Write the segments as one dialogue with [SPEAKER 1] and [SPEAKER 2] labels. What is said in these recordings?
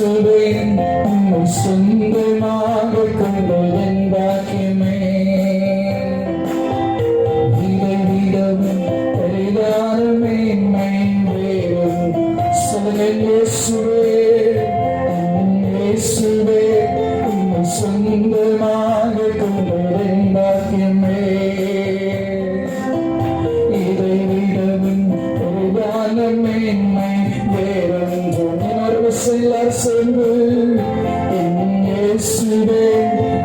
[SPEAKER 1] இயேசுவின் உம்மை சொந்தமாக கொண்டதன் பாக்கியமே. இதை விடவும் பெரிதான மேன்மை வேறும் சொல்லுங்கள். இயேசுவே, இயேசுவே உம்மை சொந்தமாக கொண்டதன் பாக்கியமே. இதை விடவும் பெரிதான மேன்மை வேறொன்றும் சிலர் சென்று இயேசுவே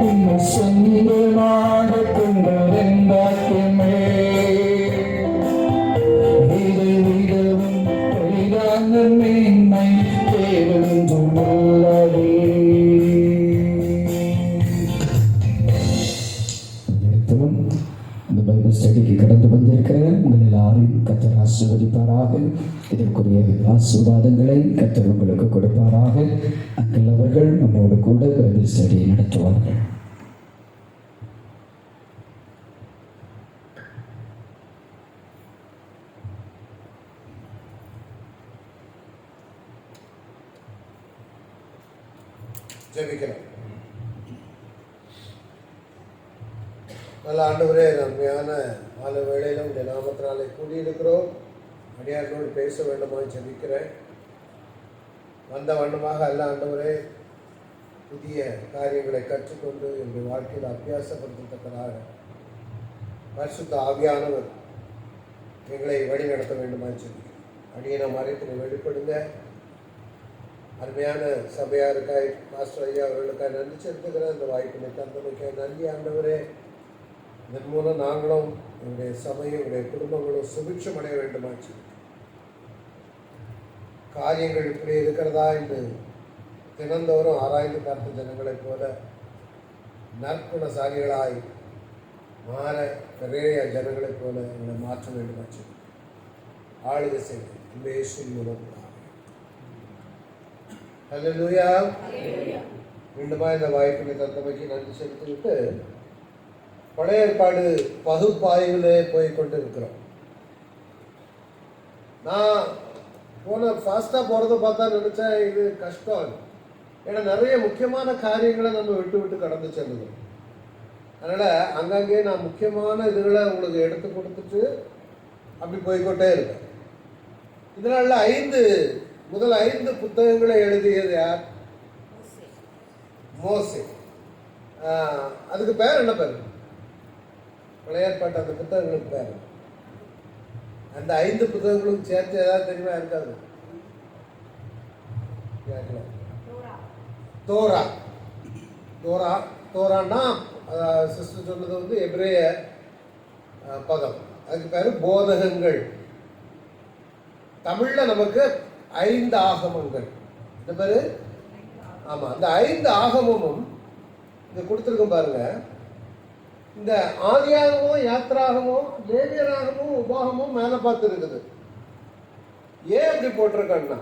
[SPEAKER 1] உம்மை சொந்தமாக கொண்டதன் பாக்கியமே. இதை விடவும் பெரிதான மேன்மை வேறொன்றும் அல்லவே. இந்த பைபிள் ஸ்டடிக்கு கடந்து வந்திருக்கிற உங்கள் எல்லாரையும் கர்த்தர் ஆசீர்வதிப்பாராக. இதற்குரிய ஆசீர்வாதங்களை கர்த்தர் உங்களுக்கு கொடுப்பாராக. அங்கிள் அவர்கள் நம்மோடு கூட பைபிள் ஸ்டடியை நடத்துவார்கள்.
[SPEAKER 2] ஜெபிக்கிறோம். நல்ல ஆண்டவரே, நன்மையான மாலை வேளையில் உடைய நாமத்தினாலே கூடியிருக்கிறோம். அடியார்களோடு பேச வேண்டுமா ஜெபிக்கிறேன். வந்த வண்ணமாக அல்ல ஆண்டவரே, புதிய காரியங்களை கற்றுக்கொண்டு என்னுடைய வாழ்க்கையில் அபியாசப்படுத்தத்தக்கதாக பரிசுத்த ஆவியானவர் எங்களை வழி நடத்த வேண்டுமா ஜெபிக்கிறேன். அடியனை மறைத்து வெளிப்படுங்க. அருமையான சபையாருக்காய் மாஸ்டர் ஐயா அவர்களுக்காக நன்றி செலுத்துகிறேன். இந்த வாய்ப்பினை தந்தமைக்காக நன்றி ஆண்டவரே. இதன் மூலம் நாங்களும் எங்களுடைய சபையும் எங்களுடைய குடும்பங்களும் சுபிட்சம் அடைய வேண்டுமாச்சு. காரியங்கள் இப்படி இருக்கிறதா என்று தினந்தோறும் ஆராய்ந்து பார்த்த ஜனங்களைப் போல நற்குணசாலிகளாய் மாற நிறைய ஜனங்களைப் போல எங்களை மாற்ற வேண்டுமாச்சு. ஆளுகை செய்து இந்த இயேசுவின் மூலம் அல்லேலூயா. மீண்டுமா இந்த வாய்ப்பினை தந்தமைக்கு நன்றி செலுத்திவிட்டு பழைய ஏற்பாடு பகுப்பாய்விலே போய் கொண்டு இருக்கிறோம். நான் ஃபாஸ்ட்டாக போகிறத பார்த்தா நினச்சேன் இது கஷ்டம். ஏன்னா நிறைய முக்கியமான காரியங்களை நம்ம விட்டு விட்டு கடந்து செல்லுவோம். அதனால் அங்கங்கே நான் முக்கியமான இதுகளை உங்களுக்கு எடுத்து கொடுத்துட்டு அப்படி போய்கொண்டே இருக்கேன். இதனால முதல் 5 புத்தகங்களை எழுதியது யார்? மோசே. அதுக்கு பேர் என்ன பேர்? பழைய ஏற்பாட்டு அந்த புத்தகங்களுக்கு பேர். அந்த 5 புத்தகங்களும் சேர்த்து ஏதாவது தெரியுமா? இருக்காது. தோரா. தோரா தோரான்னா சிஸ்டர் சொன்னது எபிரேய பதம். அதுக்கு பேர் போதகங்கள். தமிழ்ல நமக்கு 5 ஆகமங்கள். இந்த பேரு ஆமா, அந்த 5 ஆகமும் இங்க கொடுத்துருக்கோம் பாருங்க. இந்த ஆதியாகமும் யாத்திராகமும் லேவியராகமும் உபாகமும் மேலே பார்த்து இருக்குது. ஏன் அப்படி போட்டிருக்கேன்னா,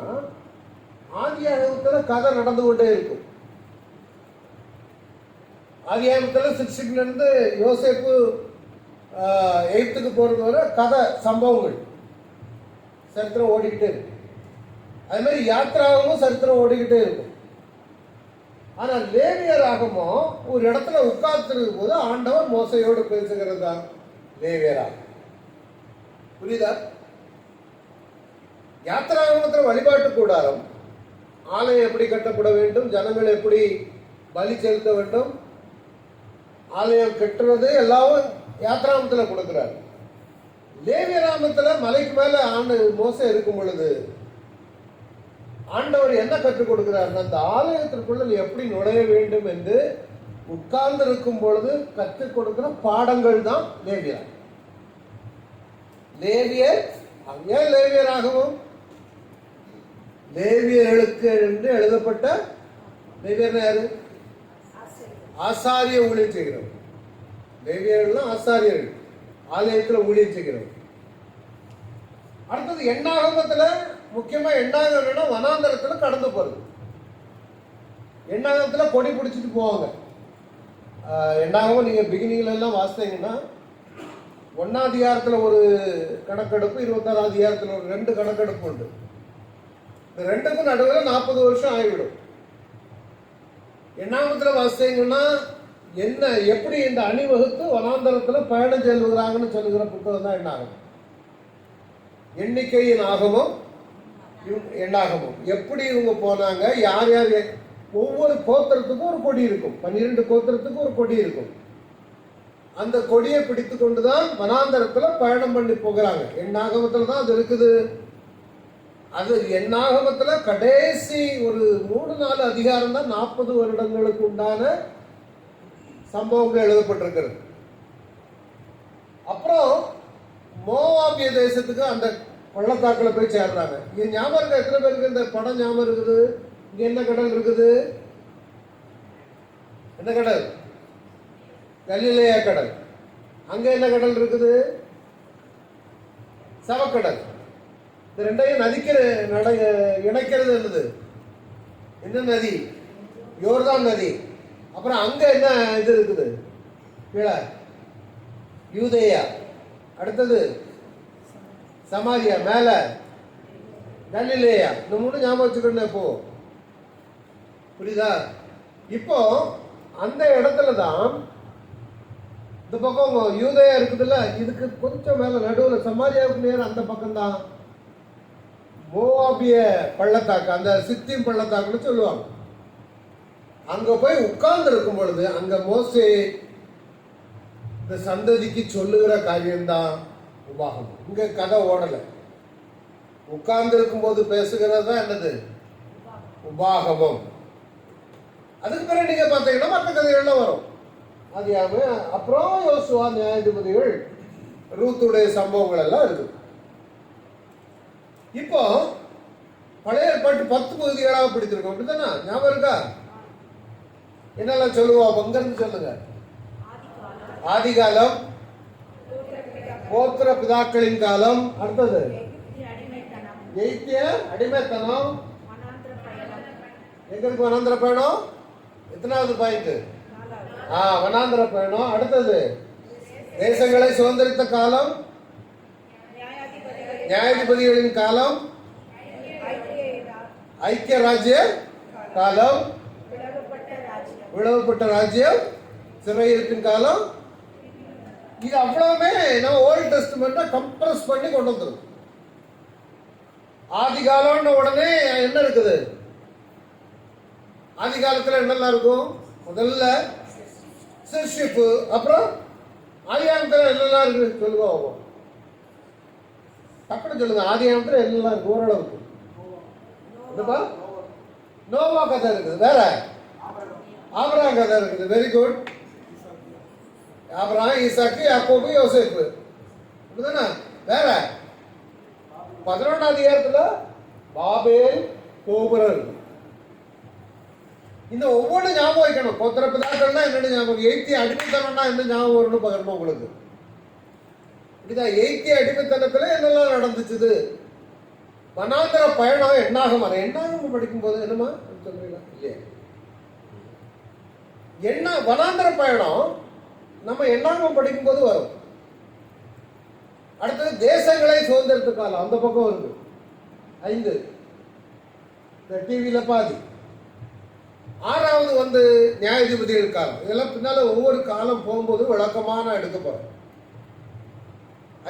[SPEAKER 2] ஆதியாகமத்தில் கதை நடந்து கொண்டே இருக்கும். ஆதியாகமத்தில் 16 யோசேப்பு எகிப்துக்கு போகிறது வரை கதை சம்பவங்கள் சரித்திரம் ஓடிக்கிட்டே இருக்கு. அது மாதிரி யாத்திராகமும் சரித்திரம் ஓடிக்கிட்டே இருக்கும். ஆனால் லேவியராகமோ ஒரு இடத்துல உட்கார்ந்துருக்கும் போது ஆண்டவர் மோசையோடு பேசுகிறது தான் லேவியராகம். புரியுதா? யாத்திராகமத்தில் வழிபாட்டு கூடாரம், ஆலயம் எப்படி கட்டப்பட வேண்டும், ஜனங்கள் எப்படி பலி செலுத்த வேண்டும், ஆலயம் கட்டுறது எல்லாவும் யாத்திராகமத்தில் கொடுக்கிறார். லேவியராகமத்தில் மலைக்கு மேலே மோசை இருக்கும் பொழுது ஆண்டவர் என்ன கற்றுக் கொடுக்கிறார்? அந்த ஆலயத்திற்குள்ள எப்படி நுழைய வேண்டும் என்று உட்கார்ந்து இருக்கும் பொழுது கற்றுக் கொடுக்கிற பாடங்கள் தான் லேவியர். லேவியர் ஏன் லேவியராகவும் லேவியர்களுக்கு என்று எழுதப்பட்ட லேவியர் யாரு? ஆசாரிய ஊழியம் செய்கிறவர். லேவியர்கள் ஆசாரியர்கள், ஆலயத்தில் ஊழியம் செய்கிறவர். அடுத்தது எண்ணாகமத்தில் முக்கியமா எண்ணாகம்னா வனாந்தரத்தில் கடந்து போறது. எண்ணாகமத்தில் கொடி பிடிச்சிட்டு போவாங்க. எண்ணாகமும் நீங்க பிகினிங்ல எல்லாம் வாசித்தீங்கன்னா 1ஆம் அதிகாரத்தில் ஒரு கணக்கெடுப்பு, 26ஆம் அதிகாரத்தில் ஒரு 2 கணக்கெடுப்பு உண்டு. இந்த 2க்கும் நடுவில் 40 வருஷம் ஆகிவிடும். எண்ணாகமத்துல வாசித்தீங்கன்னா என்ன எப்படி இந்த அணிவகுத்து வனாந்தரத்துல பயணம் செல்லுகிறாங்கன்னு சொல்லுகிற புத்தகம் தான் எண்ணாகமம். எண்ணிக்கையின் ஆகமும் எண்ணாகமும் எப்படி இவங்க போனாங்க, யார் யார், ஒவ்வொரு கோத்திரத்துக்கும் ஒரு கொடி இருக்கும். 12 கோத்திரத்துக்கும் ஒரு கொடி இருக்கும். அந்த கொடியை பிடித்து கொண்டுதான் வனாந்தரத்துல பயணம் பண்ணி போகிறாங்க. எண்ணாகமத்துல தான் அது இருக்குது. அது எண்ணாகமத்துல கடைசி ஒரு 3-4 அதிகாரம் தான் 40 வருடங்களுக்கு உண்டான சம்பவங்கள் எழுதப்பட்டிருக்கிறது. அப்புறம் மோவாபிய தேசத்துக்கு அந்த பள்ளத்தாக்குல போய் சேர்றாங்க. இது ஞாபகம் இருக்கா? எத்தனை பேருக்கு இந்த படம் ஞாபகம் இருக்குது? இங்க என்ன கடல் இருக்குது? என்ன கடல்? கலிலேயா கடல். அங்க என்ன கடல் இருக்குது? சவக்கடல். இந்த ரெண்டையும் இணைக்கிறது என்னது? என்ன நதி? யோர்தான் நதி. அப்புறம் அங்க என்ன இது இருக்குது? கீழே யூதேயா, அடுத்தது சமாரியா, மேல கலிலேயா. இந்த 3 ஞாபகம் வச்சுக்கணும். இப்போ புரியுதா? இப்போ அந்த இடத்துல தான் இந்த பக்கம் யூதேயா இருக்குதுல்ல, இதுக்கு கொஞ்சம் மேல நடுவில் சமாரியாவுக்கு நேரம் அந்த பக்கம் தான் மோவாபிய பள்ளத்தாக்கு, அந்த சித்திம் பள்ளத்தாக்குன்னு சொல்லுவாங்க. அங்க போய் உட்கார்ந்து இருக்கும் பொழுது அங்க மோசே இந்த சந்ததிக்கு சொல்லுகிற காரியம்தான் உபாகமம். இங்க கதை ஓடல. உட்கார்ந்து இருக்கும் போது பேசுகிறது தான் என்னது? உபாகமம். அதுக்கு பிறகு நீங்க பார்த்தீங்கன்னா மற்ற கதைகள்லாம் வரும். ஆதியாகம, அப்புறம் யோசுவா, நியாயாதிபதிகள், ரூத்துடைய சம்பவங்கள் எல்லாம் இருக்கு. இப்போ பழைய ஏற்பாட்டு 10 பகுதிகளாக பிடித்திருக்கோம். அப்படித்தானே? ஞாபகம் இருக்கா? என்னெல்லாம் சொல்லுவோம்? அங்கிருந்து சொல்லுங்க. ஆதிகாலம், கோத்திர பிதாக்களின் காலம், அடுத்தது எய்த்திய அடிமைத்தனம், எங்க இருக்கு வனாந்திர பயணம்? எத்தனாவது பாயிண்ட்? வனாந்திர பயணம். அடுத்தது தேசங்களை சுதந்திரித்த காலம், நியாயாதிபதிகளின் காலம், ஐக்கிய ராஜ்ய காலம், விளவப்பட்ட ராஜ்யம், சிறையிருப்பின் காலம். இது அவ்வளவுமே நம்ம ஓல்ட் டெஸ்ட்மெண்ட்டை கம்ப்ரஸ் பண்ணி கொண்டு வந்துடும். ஆதி காலம்னு உடனே என்ன இருக்குது? ஆதி காலத்துல என்னெல்லாம் இருக்கும்? முதல்ல சிற்ஷிப்பு. அப்புறம் ஆதியாகமத்துல என்னெல்லாம் இருக்கு சொல்லுங்க. டக்குனு சொல்லுங்க. ஆதியாகமத்துல என்னெல்லாம் இருக்கு? ஓரளவுக்கு நோவா கதை இருக்குது. வேற ஆபிரகாம் கதை இருக்குது. Very good. ஆபிரகாம், ஈசாக்கு, யாக்கோபு, யோசேப்பு. அப்படிதானே? வேற 11ஆம் அதிகாரத்துல பாபேல் கோபுரம். இந்த ஒவ்வொரு ஞாபகம் வைக்கணும். கோத்திர பிதாக்கள்னா என்னென்ன ஞாபகம், எய்த்திய அடிமைத்தனம்னா என்ன ஞாபகம் வரும்னு பகிரணும் உங்களுக்கு. இப்படிதான் எய்த்திய அடிமைத்தனத்துல என்னெல்லாம் நடந்துச்சுது. வனாந்திர பயணம் எண்ணாகமம். எண்ணாகமம் படிக்கும் போது என்னமா சொல்றீங்களா? இல்லையா? என்ன வனாந்திர பயணம் நம்ம எண்ணாகமம் படிக்கும் போது வரும். அடுத்தது தேசங்களை சுதந்திரத்து காலம், அந்த பக்கம் இருக்கு 5. இந்த டிவியில பாதி. 6வது வந்து நியாயாதிபதிகள் காலம். இதெல்லாம் பின்னால ஒவ்வொரு காலம் போகும்போது விளக்கமான எடுக்க போறோம்.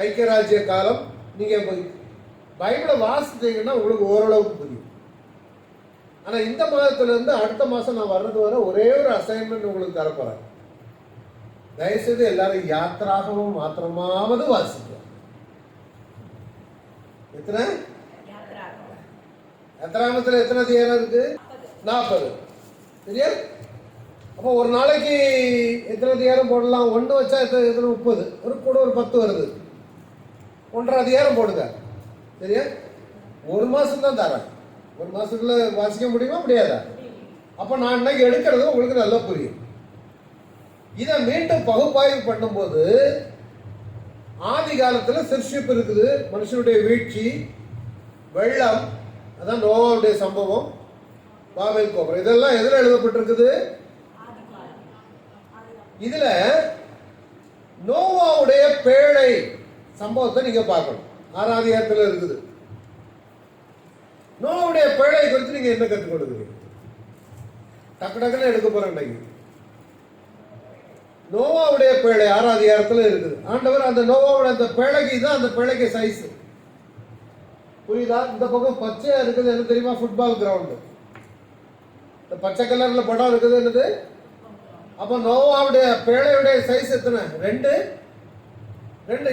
[SPEAKER 2] ஐக்கிய ராஜ்ய காலம். நீங்க பைபிளை வாசித்தீங்கன்னா உங்களுக்கு ஓரளவுக்கு புரியும். ஆனா இந்த மாதத்துல இருந்து அடுத்த மாசம் நான் வர்றது வரை ஒரே ஒரு அசைன்மெண்ட் உங்களுக்கு தரப்போறேன். தயவுசெய்து எல்லாரும் யாத்திராகவும் மாத்திரமாவது வாசிக்க. எத்தனை யாத்திராகமத்துல எத்தனை அதிகாரம் இருக்கு? 40. சரியா? அப்போ ஒரு நாளைக்கு எத்தனை அதிகாரம் போடலாம்? 1 வச்சா எத்தனை 30. ஒரு கூட ஒரு 10 வருது. 1.5 அதிகாரம் போடுங்க. சரியா? ஒரு மாசம் தான் தரேன். ஒரு மாசத்துல வாசிக்க முடியுமா? முடியாதா? அப்ப நான் இன்னைக்கு எடுக்கிறது உங்களுக்கு நல்லா புரியும். இதை மீண்டும் பகுப்பாய்வு பண்ணும்போது ஆதி காலத்துல சிற்ஷிப்பு இருக்குது, மனுஷனுடைய வீழ்ச்சி, வெள்ளம், அதான் நோவாவுடைய சம்பவம், பாபேல் கோபுரம். இதெல்லாம் எதுல எழுதப்பட்டிருக்குது? இதுல நோவாவுடைய பேழை சம்பவத்தை நீங்க பார்க்கணும். 6ஆம் அதிகாரத்துல இருக்குது. நோவாவுடைய பேழை குறித்து நீங்க என்ன கற்றுக் கொடுக்குறீங்க? டக்கு டக்குன்னு எடுக்க போறேன். இன்னைக்கு நோவாவுடைய பேழை 6ஆம் அதிகாரத்துல இருக்குது. ஆண்டவர் அந்த நோவாவுடைய அந்த பேழைக்கு தான், அந்த பேழைக்கு சைஸ் புரியுதா? இந்த பக்கம் பச்சையா இருக்குது, என்ன தெரியுமா? Football ground. இந்த பச்சை கலர்ல படம் இருக்குது, என்னது? அப்ப நோவாவுடைய பேழையுடைய சைஸ் எத்தனை? 2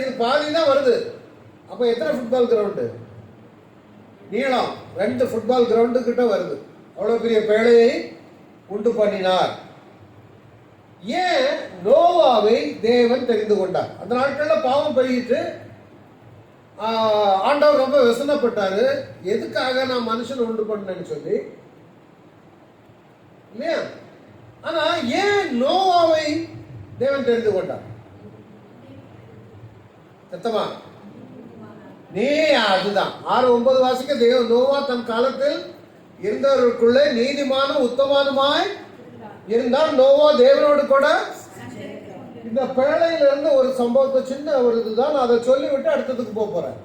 [SPEAKER 2] இது பாதி தான் வருது. அப்ப எத்தனை ஃபுட்பால் கிரவுண்டு நீளம்? 2 ஃபுட்பால் கிரவுண்டு கிட்ட வருது. அவ்வளவு பெரிய பேழையை உண்டு பண்ணினார். ஏன் நோவாவை தேவன் தெரிந்து கொண்டார்? அந்த நாட்கள்ல பாவம் பெருகிட்டு ஆண்டவர் ரொம்ப விசனப்பட்டாரு. எதுக்காக நான் மனுஷன் உண்டு பண்ணேன்னு சொல்லி, இல்லையா? ஆனா ஏன் நோவாவை தேவன் தெரிந்து கொண்டார்? சத்தமா நீ அதுதான் 6:9 வாசிக்க. தேவன் நோவா தன் காலத்தில் இருந்தவர்களுக்குள்ளே நீதிமானும் உத்தமானுமாய் இருந்தால் நோவா தேவனோடு கூட. இந்த பேழையில இருந்து ஒரு சம்பவத்தை, சின்ன ஒரு இதுதான், அதை சொல்லிவிட்டு அடுத்ததுக்கு போறேன்.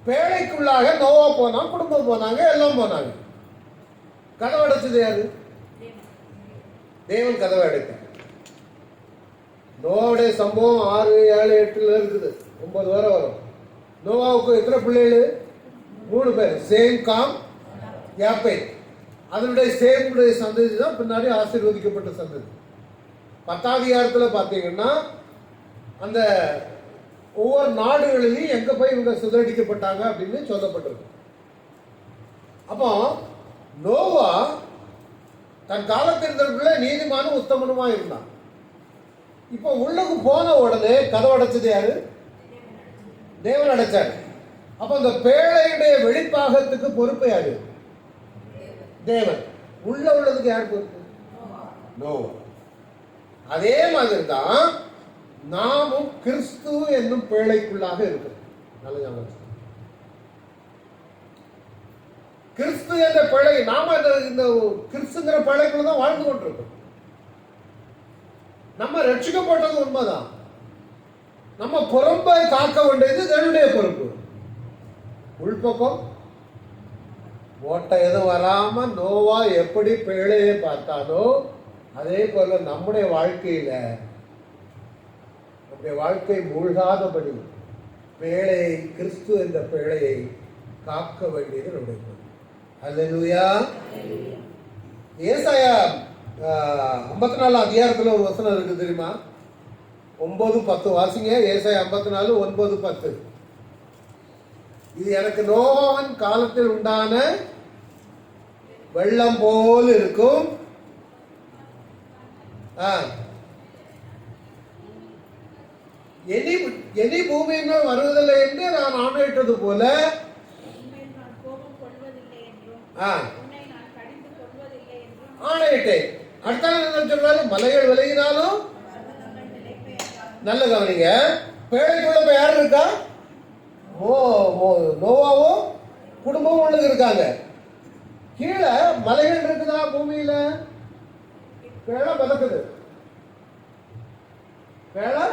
[SPEAKER 2] பேழைக்குள்ளாக நோவா போனான், குடும்பம் போனாங்க, எல்லாம் போனாங்க. கதவை அடைச்சது யாரு? தேவன் கதவை அடைத்தார். நோவாவுடைய சம்பவம் 6, 7, 8 இருக்குது. 9 வரை வரும். நோவாவுக்கு எத்தனை பிள்ளைகள்? 3 பேர். Shem, Ham, Japheth. அதனுடைய சேமுடைய சந்ததி தான் பின்னாடி ஆசீர்வதிக்கப்பட்ட சந்ததி. 10ஆம் அதிகாரத்தில் பார்த்தீங்கன்னா அந்த ஒவ்வொரு நாடுகளிலும் எங்க போய் இவங்க சிதறடிக்கப்பட்டாங்க அப்படின்னு சொல்லப்பட்டிருக்கு. அப்போ நோவா தன் காலத்திற்குள்ள நீதிமானும் உத்தமனுமா இருந்தான். இப்போ உள்ளுக்கு போன உடனே கதவு அடைச்சது யாரு? தேவன் அடைச்சாரு. அப்ப அந்த பேழையுடைய வெளிப்பாகத்துக்கு பொறுப்பு யாரு? தேவன். உள்ள உள்ளதுக்கு யார் பொறுப்பு? நோவா. அதே மாதிரி தான் நாமும் கிறிஸ்து என்னும் பேழைக்குள்ளாக இருக்கிறோம். நல்ல ஞாபகம். கிறிஸ்து என்ற பேழை, நாம இந்த கிறிஸ்துங்கிற பேழைக்குள்ள தான் வாழ்ந்து கொண்டிருக்கோம். நம்ம ரட்சிக்கப்பட்டது உண்மைதான். நம்ம புறம்பை காக்க வேண்டியது என்னுடைய பொறுப்பு. உள்பக்கம் ஓட்டை எதுவும் வராம நோவா எப்படி பேழையை பார்த்தானோ அதே போல நம்முடைய வாழ்க்கையில நம்முடைய வாழ்க்கை மூழ்காதபடி பேழையை, கிறிஸ்து என்ற பேழையை காக்க வேண்டியது நம்முடைய பொறுப்பு. அல்லேலூயா. ஏசாயா 54 அதிகாரத்துல ஒரு வசனம் இருக்கு தெரியுமா? 9-10 வாசிங்க. ஏசாயா 54, 9-10. இது எனக்கு நோவாவின் காலத்தில் உண்டான வெள்ளம் போல் இருக்கும். இனி பூமியின் வருவதில்லை என்று நான் ஆணையிட்டது போல ஆணையிட்டேன். அடுத்த சொல்றாரு, மலைகள் விலகினாலும். நல்ல கவனிங்க. பேழைக்குள்ள போய் யார் இருக்கா? நோவாவும் குடும்பமும் உள்ள இருக்காங்க. கீழே மலைகள் இருக்குதா? பூமியில பேழை மிதக்குது, பேழை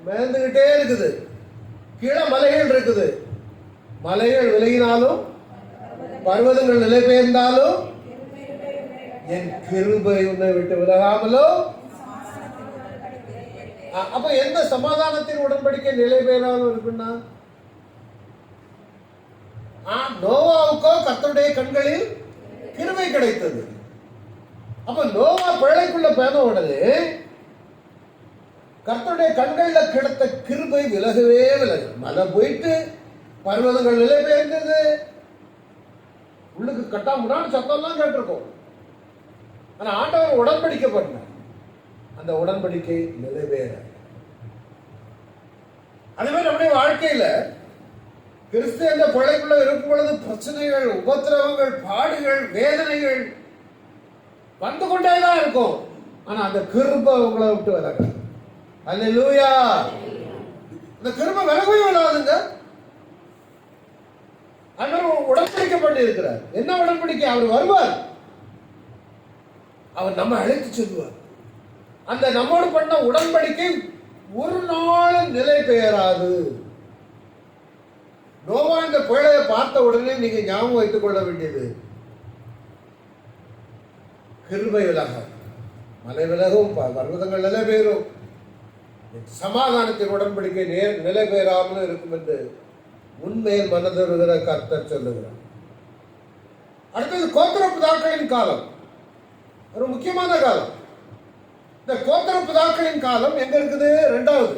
[SPEAKER 2] மிதந்துகிட்டே இருக்குது. கீழே மலைகள் இருக்குது. மலைகள் விலகினாலும் பர்வதங்கள் நிலை பெயர்ந்தாலும் என் கிருபை உன்னை விட்டு விலகாமலோ. அப்ப எந்த சமாதானத்தின் உடன்படிக்கை நிலை பெயராலும் இருக்குன்னா, நோவாவுக்கோ கர்த்தருடைய கண்களில் கிருபை கிடைத்தது. அப்ப நோவா பேழைக்குள்ள போன உடனே கர்த்தருடைய கண்கள்ல கிடைத்த கிருபை விலகவே விலகு. மழை போயிட்டு பர்வதங்கள் நிலை பெயர்ந்தது. உள்ளுக்கு கட்டாமுடான்னு சத்தம்லாம் கேட்டிருக்கோம். ஆனா ஆண்டவர் உடன்படிக்கை பண்ணார். அந்த உடன்படிக்கை நிறைவேற. அதே மாதிரி நம்முடைய வாழ்க்கையில கிறிஸ்து என்ற பிழைக்குள்ள இருக்கும் பொழுது பிரச்சனைகள், உபத்திரவங்கள், பாடுகள், வேதனைகள் வந்து கொண்டேதான் இருக்கும். ஆனா அந்த கிருபை உங்களை விட்டு விலக. அல்லேலூயா. அந்த கிருபை விலகவே விடாதுங்க. அவர் உடன்படிக்கை பண்ணி இருக்கிறார். என்ன உடன்படிக்கை? அவர் வருவார், அவர் நம்ம அழைத்து செல்வார். அந்த நம்மோடு பண்ண உடன்படிக்கை ஒரு நாளும் நிலை பெயராது. நோவா இந்த பேழையை பார்த்த உடனே நீங்க ஞாபகம் வைத்துக் கொள்ள வேண்டியது, கிருபை விலகும், மலை விலகும், பர்வதங்கள் நிலை பெயரும், சமாதானத்தின் உடன்படிக்கை நிலை பெயராமல் இருக்கும் என்று உண்மையில் மனதிருகிற கர்த்தர் சொல்லுகிறார். அடுத்தது கோத்திர பிதாக்களின் காலம், ஒரு முக்கியமான காலம். இந்த கோத்திர பிதாக்களின் காலம் எங்க இருக்குது? இரண்டாவது.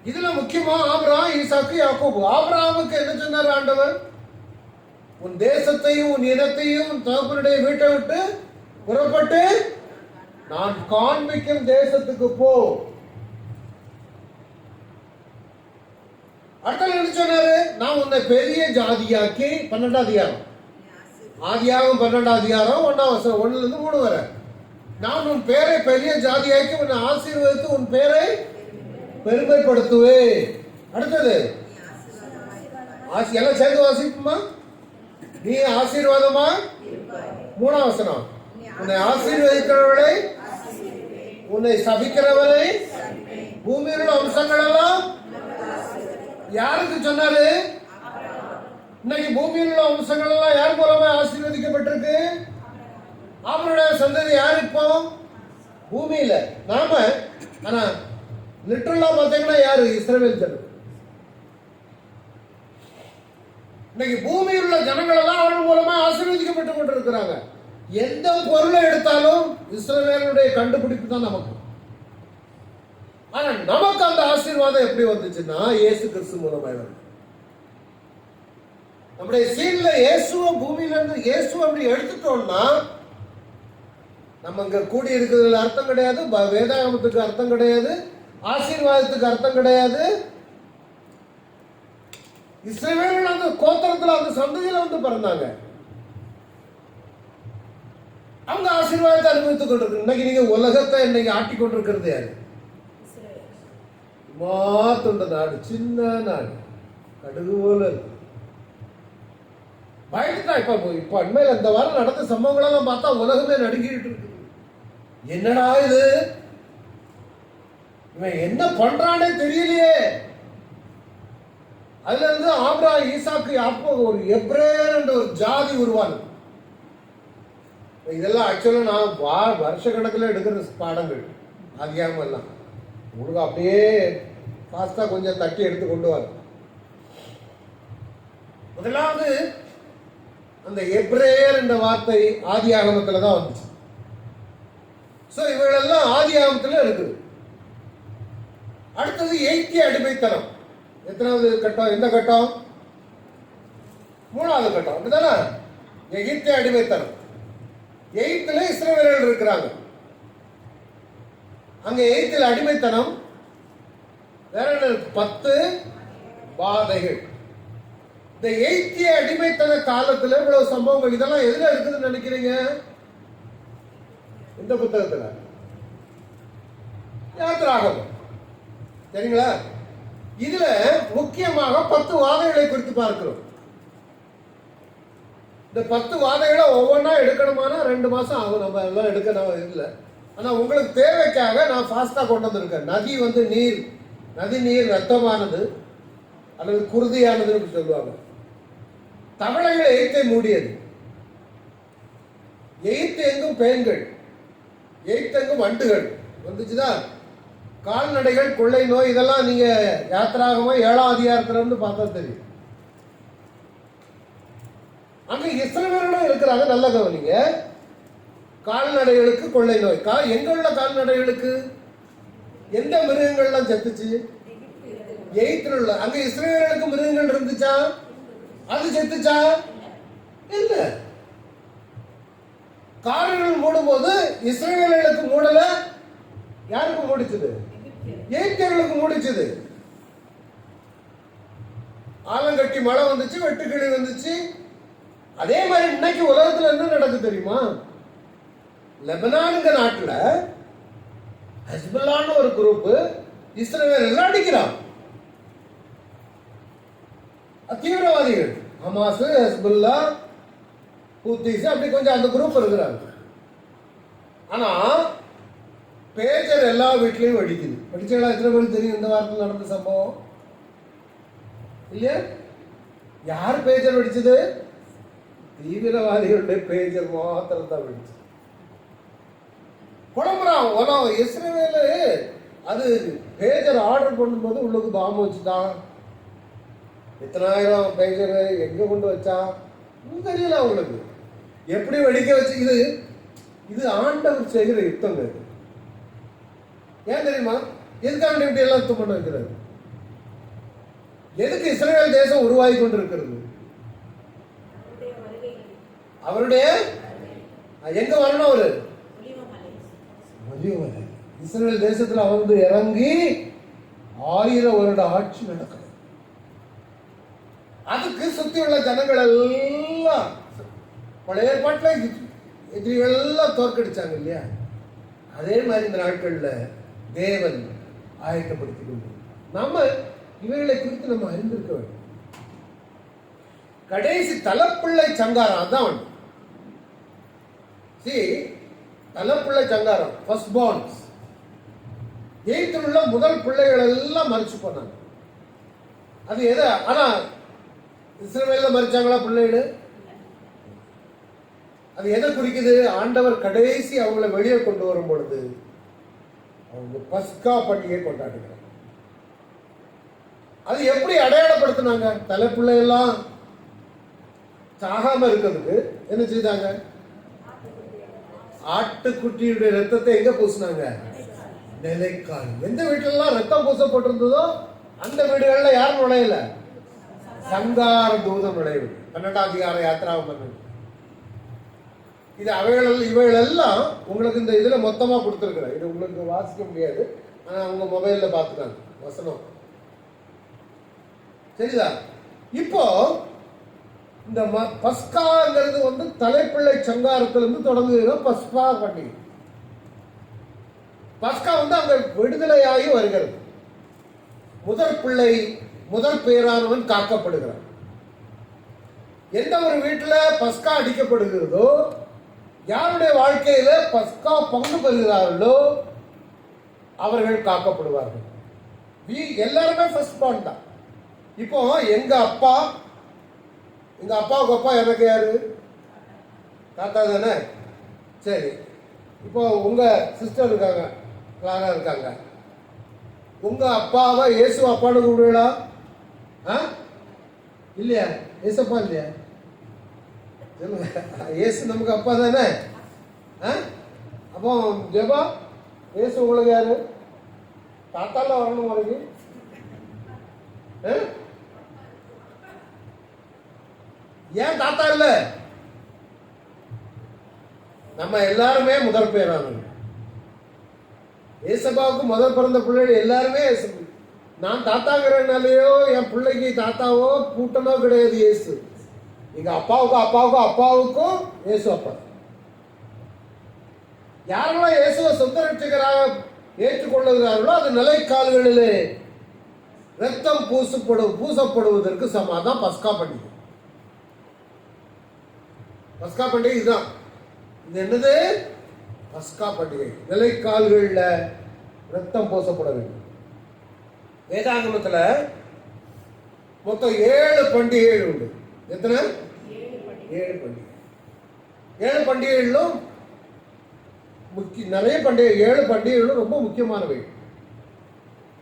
[SPEAKER 2] இதுல முக்கியமா ஆபிரகாம், ஈசாக்கு, யாக்கோபு. ஆபிரகாமுக்கு என்ன சொன்னார் ஆண்டவர்? உன் தேசத்தையும் உன் இனத்தையும் உன் தகப்பனுடைய வீட்டை விட்டு புறப்பட்டு நான் காண்பிக்கும் தேசத்துக்கு போ. அடுத்த என்ன சொன்னாரு? நான் உன்னை பெரிய ஜாதியாக்கி, 12ஆம் அதிகாரம், ஆதியாகமம் 12ஆம் அதிகாரம் 1-3 வரை, நான் உன் பேரை பெரிய ஜாதியாக்கி உன்னை ஆசீர்வதித்து உன் பேரை பெருமைப்படுத்துவேன். அடுத்தது எல்லாம் சேர்ந்து வாசிப்புமா? நீ ஆசீர்வாதமா? 3ஆம் வசனம், உன்னை ஆசீர்வதிக்கிறவர்களை உன்னை சபிக்கிறவரை பூமியில் உள்ள அம்சங்கள் எல்லாம் யாருக்கு சொன்னாரு? இன்னைக்கு பூமியில் உள்ள அம்சங்கள் எல்லாம் யார் மூலமா ஆசீர்வதிக்கப்பட்டிருக்கு? அவருடைய சந்ததி யார்? இப்போ பூமியில நாம. ஆனா லிட்டரலா பாத்தீங்கன்னா யாரு? இஸ்ரவேல் ஜனம். இன்னைக்கு பூமியில் உள்ள ஜனங்கள் எல்லாம் அவர்கள் மூலமா ஆசீர்வதிக்கப்பட்டு கொண்டிருக்கிறாங்க. எந்த பொருளை எடுத்தாலும் இஸ்ரவேலுடைய கண்டுபிடிப்பு தான் நமக்கு. ஆனா நமக்கு அந்த ஆசீர்வாதம் எப்படி வந்துச்சுன்னா இயேசு கிறிஸ்து மூலமாக வந்து நம்முடைய சீன்ல இயேசுவ பூமியில இருந்து இயேசு அப்படி எடுத்துட்டோம்னா நம்ம இங்க கூடி இருக்கிறதுல அர்த்தம் கிடையாது, வேதாகமத்துக்கு அர்த்தம் கிடையாது, ஆசீர்வாதத்துக்கு அர்த்தம் கிடையாது. இஸ்ரவேல் அந்த கோத்திரத்துல அந்த சந்ததியில வந்து பிறந்தாங்க. அவங்க ஆசீர்வாதத்தை அனுபவித்துக் கொண்டிருக்கு. இன்னைக்கு நீங்க உலகத்தை இன்னைக்கு ஆட்டி கொண்டிருக்கிறது யாரு? மாத்துண்ட நாடு, சின்ன நாடு, கடுகு போல இருக்கு. பயந்துட்டா. இப்ப அண்மையில இந்த வாரம் நடந்த சம்பவங்களெல்லாம் பார்த்தா உலகமே நடுங்கிட்டு இருக்கு. என்னடா இது, இவன் என்ன பண்றானே தெரியலையே. அதுல இருந்து ஆபிரகாம், ஈசாக்கு, யாக்கோபு, ஒரு எப்ரேயர் என்ற ஒரு ஜாதி உருவானது. இதெல்லாம் ஆக்சுவலா நான் வருஷ கணக்கில் எடுக்கிற பாடங்கள் ஆதியாகமம் எல்லாம். உங்களுக்கு அப்படியே பாஸ்தா கொஞ்சம் தட்டி எடுத்து கொண்டு வர. முதலாவது அந்த எப்ரேயர் என்ற வார்த்தை ஆதியாகமத்துல தான் வந்துச்சு. சோ இவங்களெல்லாம் ஆதியாகமத்துல இருக்குது. அடுத்தது எகிப்திய அடிமைத்தனம். எத்தனாவது கட்டம்? எந்த கட்டம்? 3வது கட்டம். அப்படிதானே? எகிப்திய அடிமைத்தனம். எகிப்துல இஸ்ரவேலர்கள் இருக்கிறாங்க. அங்க எகிப்தில் அடிமைத்தனம். வேற 10 பாதைகள். இந்த எகிப்திய அடிமைத்தன காலத்துல இவ்வளவு சம்பவங்கள். இதெல்லாம் எதுல இருக்குதுன்னு நினைக்கிறீங்க? இந்த புத்தகத்துல யாத்திராகமம். சரிங்களா? இதுல முக்கியமாக 10 வாதைகளை குறித்து பார்க்கிறோம். இந்த 10 வாதைகளை ஒவ்வொன்றா எடுக்கணுமானா 2 மாசம் ஆகும். நம்ம எல்லாம் எடுக்கணும் இல்லை. ஆனா உங்களுக்கு தேவைக்காக நான் ஃபாஸ்டா கொண்டு வந்திருக்கேன். நதி வந்து நதி நீர் ரத்தமானது அல்லது குருதியானதுன்னு சொல்லுவாங்க. தவளைகள் எகிப்தை மூடியது. எகிப்து எங்கும் பேன்கள், எகிப்து எங்கும் வண்டுகள் வந்துச்சுதான். கால்நடைகள், கொள்ளை நோய், இதெல்லாம் நீங்க யாத்திராகமா 7ஆம் அதிகாரத்துல இருந்து பார்த்தா தெரியும். அங்க இஸ்ரவேலர்களும் இருக்கிறாங்க. நல்ல கவனிங்க. கால்நடைகளுக்கு கொள்ளை நோய். எங்க உள்ள கால்நடைகளுக்கு? எந்த மிருகங்கள்லாம் செத்துச்சு? எகிப்தில் உள்ள. அங்க இஸ்ரவேலர்களுக்கு மிருகங்கள் இருந்துச்சா? அது செத்துச்சா? இல்ல. காடுகள் மூடும் போது இஸ்ரவேலர்களுக்கு மூடல, யாருக்கு மூடிச்சது? எகிப்தியர்களுக்கு மூடிச்சது. ஆலங்கட்டி மழை வந்துச்சு, வெட்டுக்கிளி வந்துச்சு. அதே மாதிரி இன்னைக்கு உலகத்துல என்ன நடக்குது தெரியுமா? லெபனானுங்க நாட்டுல ஹெஸ்புல்லான்னு ஒரு குரூப் இஸ்ரவேல் எல்லாம் அடிக்கிறான். தீவிரவாதிகள் ஹமாஸ், ஹெஸ்புல்லா, ஹூத்திஸ், அப்படி கொஞ்சம் அந்த குரூப் இருக்கிறாங்க. ஆனா பேஜர் எல்லா வீட்லயும் வெடிக்குது. வெடிச்சா எத்தனை பேருக்கு தெரியும் இந்த வாரத்தில் நடந்த சம்பவம்? இல்லையா? யார் பேஜர் வெடிச்சது? தீவிரவாதிகளுடைய பேஜர் மாத்திரம் தான் வெடிச்சு குழம்புறான் உலகம். இஸ்ரவேலு அது பேஜர் ஆர்டர் பண்ணும்போது உள்ளுக்கு பாம்பு வச்சுட்டான். எத்தனாயிரம் பேஜர் எங்க கொண்டு வச்சான் தெரியல அவங்களுக்கு. எப்படி வெடிக்க வச்சு இது ஆண்டவர் செய்கிற யுத்தங்க. ஏன் தெரியுமா? எதுக்காக இப்படி எல்லாம் யுத்தம் பண்ண வைக்கிறது? எதுக்கு இஸ்ரவேல் தேசம் உருவாகி கொண்டிருக்கிறது? அவருடைய எங்க வரணும்? அவரு இஸ்ரவேல் தேசத்துல வந்து இறங்கி 1000 வருட ஆட்சி நடக்கணும். அதுக்கு சுத்தி உள்ள ஜனங்கள் எல்லாம் பழைய ஏற்பாட்டில் எதிரிகள் எல்லாம் தோற்கடிச்சாங்க இல்லையா? அதே மாதிரி இந்த நாட்கள்ல தேவன் ஆயத்தப்படுத்திக் கொண்டு நம்ம இவைகளை குறித்து நம்ம அறிந்திருக்க வேண்டும். கடைசி தலைப்பிள்ளை சங்காரம் அதான் தலைப்பிள்ளை சங்காரம். ஃபர்ஸ்ட் பார்ன்ஸ் எய்த்தில் உள்ள முதல் பிள்ளைகள் எல்லாம் மறிச்சு போனாங்க. அது எது? ஆனா இஸ்ரவேல்ல மறிச்சாங்களா பிள்ளைகள்? அது எதை குறிக்குது? ஆண்டவர் கடைசி அவங்களை வெளியே கொண்டு வரும் பொழுது அவங்க பஸ்கா பண்டிகை கொண்டாடுகிறாங்க. அது எப்படி அடையாளப்படுத்தினாங்க? தலைப்பிள்ளை எல்லாம் சாகாம இருக்கிறதுக்கு என்ன செய்தாங்க? ஆட்டுக்குட்டியுடைய ரத்தத்தை எங்க பூசினாங்க? நிலைக்கால். எந்த வீட்டுல எல்லாம் ரத்தம் பூசப்பட்டிருந்ததோ அந்த வீடுகள்ல யாரும் நுழையல, சங்கார தூதம் நுழையவில்லை. 12ஆம் அதிகார யாத்திராவும் இது இவைகள் எல்லாம் உங்களுக்கு இந்த இதுல மொத்தமா கொடுத்துருக்கிறேன். இது உங்களுக்கு வாசிக்க முடியாது, ஆனா உங்க மொபைல்ல பாத்துக்காங்க வசனம். சரிதா? இப்போ இந்த பஸ்காங்கிறது வந்து தலைப்பிள்ளை சங்காரத்திலிருந்து தொடங்குகிற பஸ்கா பண்டிகை. பஸ்கா வந்து அங்க விடுதலையாகி வருகிறது. முதல் பிள்ளை, முதல் பேரானவன் காக்கப்படுகிறான். எந்த ஒரு வீட்டுல பஸ்கா அடிக்கப்படுகிறதோ, யாருடைய வாழ்க்கையில பஸ்கா பங்கு பெறுகிறார்களோ அவர்கள் காக்கப்படுவார்கள். எல்லாருமே ஃபர்ஸ்ட் பார்ன் தான். இப்போ எங்க அப்பாவுக்கு அப்பா எனக்கு யாரு? தாத்தா தானே. சரி, இப்போ உங்க சிஸ்டர் இருக்காங்க, கிளாரா இருக்காங்க. உங்க அப்பாவை இயேசு அப்பான்னு கூப்பிடுவீங்களா? இல்லையா? ஏசப்பா இல்லையா? இயேசு நமக்கு அப்பா தானே. அப்போ ஜெபா இயேசு உங்களுக்கு யாரு? தாத்தால வரணும் உங்களுக்கு. ஏன் தாத்தா இல்ல? நம்ம எல்லாருமே முதல் பேரானவங்க. ஏசப்பாவுக்கு முதல் பிறந்த பிள்ளைகள் எல்லாருமே நான் தாத்தாங்கிறனாலேயோ என் பிள்ளைக்கு தாத்தாவோ கூட்டமோ கிடையாது. இயேசு எங்க அப்பாவுக்கும் இயேசு அப்பா. யாரெல்லாம் இயேசுவை சொந்த ரட்சகராக ஏற்றுக்கொள்ளுகிறார்களோ அது நிலைக்கால்களிலே ரத்தம் பூசப்படுவதற்கு சமாதான் பஸ்கா பண்டிகை. பஸ்கா பண்டிகை இதுதான். இது என்னது? பஸ்கா பண்டிகை. நிலைக்கால்கள்ல ரத்தம் பூசப்பட வேண்டும். வேதாகமத்துல மொத்தம் 7 பண்டிகைகள் உண்டு. எத்தனை? 7 பண்டிகை. 7 பண்டிகைகளும் நிறைய பண்டிகை. 7 பண்டிகைகளும் ரொம்ப முக்கியமானவை.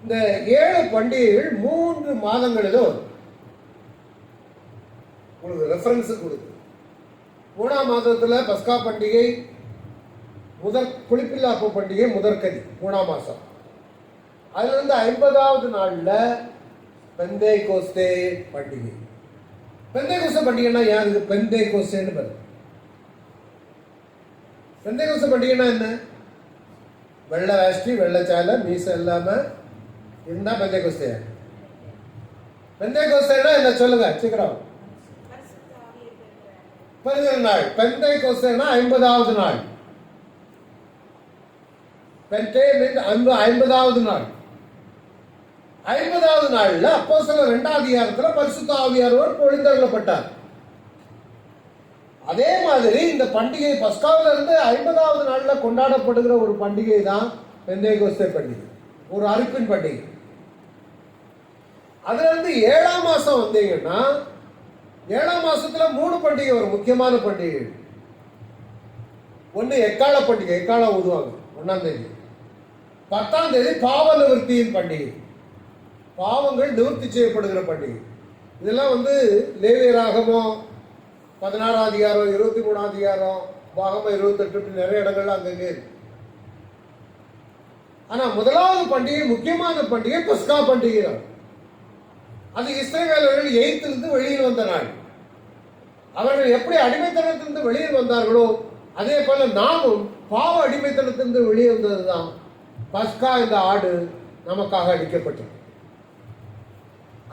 [SPEAKER 2] இந்த 7 பண்டிகைகள் 3 மாதங்களிலும் வரும். உங்களுக்கு ரெஃபரன்ஸ் கொடுத்து 3ஆம் மாதத்துல பஸ்கா பண்டிகை, புளிப்பில்லா அப்ப பண்டிகை முதற்கதி 3ஆம் மாசம். அதுல இருந்து 50வது நாள்ல பெந்தேகோஸ்தே பண்டிகை. பெந்தேகோஸ்தே பண்டிகைன்னா யாருக்கு பெந்தேகோஸ்தேன்னு பேரு? பெந்தேகோஸ்தே பண்டிகைன்னா என்ன? வெள்ளை வேஷ்டி, வெள்ளைச்சாலை, மீசை இல்லாம இருந்தா பெந்தேகோஸ்தே. பெந்தேகோஸ்தேன்னா என்ன சொல்லுங்க சீக்கிரம். பெருகிற நாள். பெந்தேகோஸ்தேன்னா 50வது நாள். பெண்டே மீன்ஸ் 50வது நாள். 50வது நாள்ல அப்போஸ்தலர் 2ஆம் அதிகாரத்துல பரிசுத்த ஆவியானவர் பொழிந்தருளப்பட்டார். அதே மாதிரி இந்த பண்டிகை பஸ்காவில இருந்து 50வது நாள்ல கொண்டாடப்படுகிற ஒரு பண்டிகை தான் பெந்தேகோஸ்தே பண்டிகை, ஒரு அறுப்பின் பண்டிகை. அதுல இருந்து 7ஆம் மாசம் வந்தீங்கன்னா 7ஆம் மாசத்துல 3 பண்டிகை வரும், முக்கியமான பண்டிகை. ஒண்ணு எக்கால பண்டிகை, எக்காலம் ஊதுவாங்க 1ஆம் தேதி. 10ஆம் தேதி பாவ நிவர்த்தியின் பண்டிகை, பாவங்கள் நிவர்த்தி செய்யப்படுகிற பண்டிகை. இதெல்லாம் லேவியராகமம் 16ஆம் அதிகாரம், 23ஆம் அதிகாரம், பாகமம் 28, நிறைய இடங்கள்ல அங்கங்கே இருக்கு. ஆனா முதலாவது பண்டிகை, முக்கியமான பண்டிகை பஸ்கா பண்டிகை தான். அது இஸ்ரவேலர்கள் எகிப்திலிருந்து வெளியில் வந்த நாள். அவர்கள் எப்படி அடிமைத்தனத்திலிருந்து வெளியில் வந்தார்களோ அதே போல நாமும் பாவ அடிமைத்தனத்திலிருந்து வெளியே வந்ததுதான் பஸ்கா இந்த ஆடு நமக்காக அடிக்கப்பட்டது.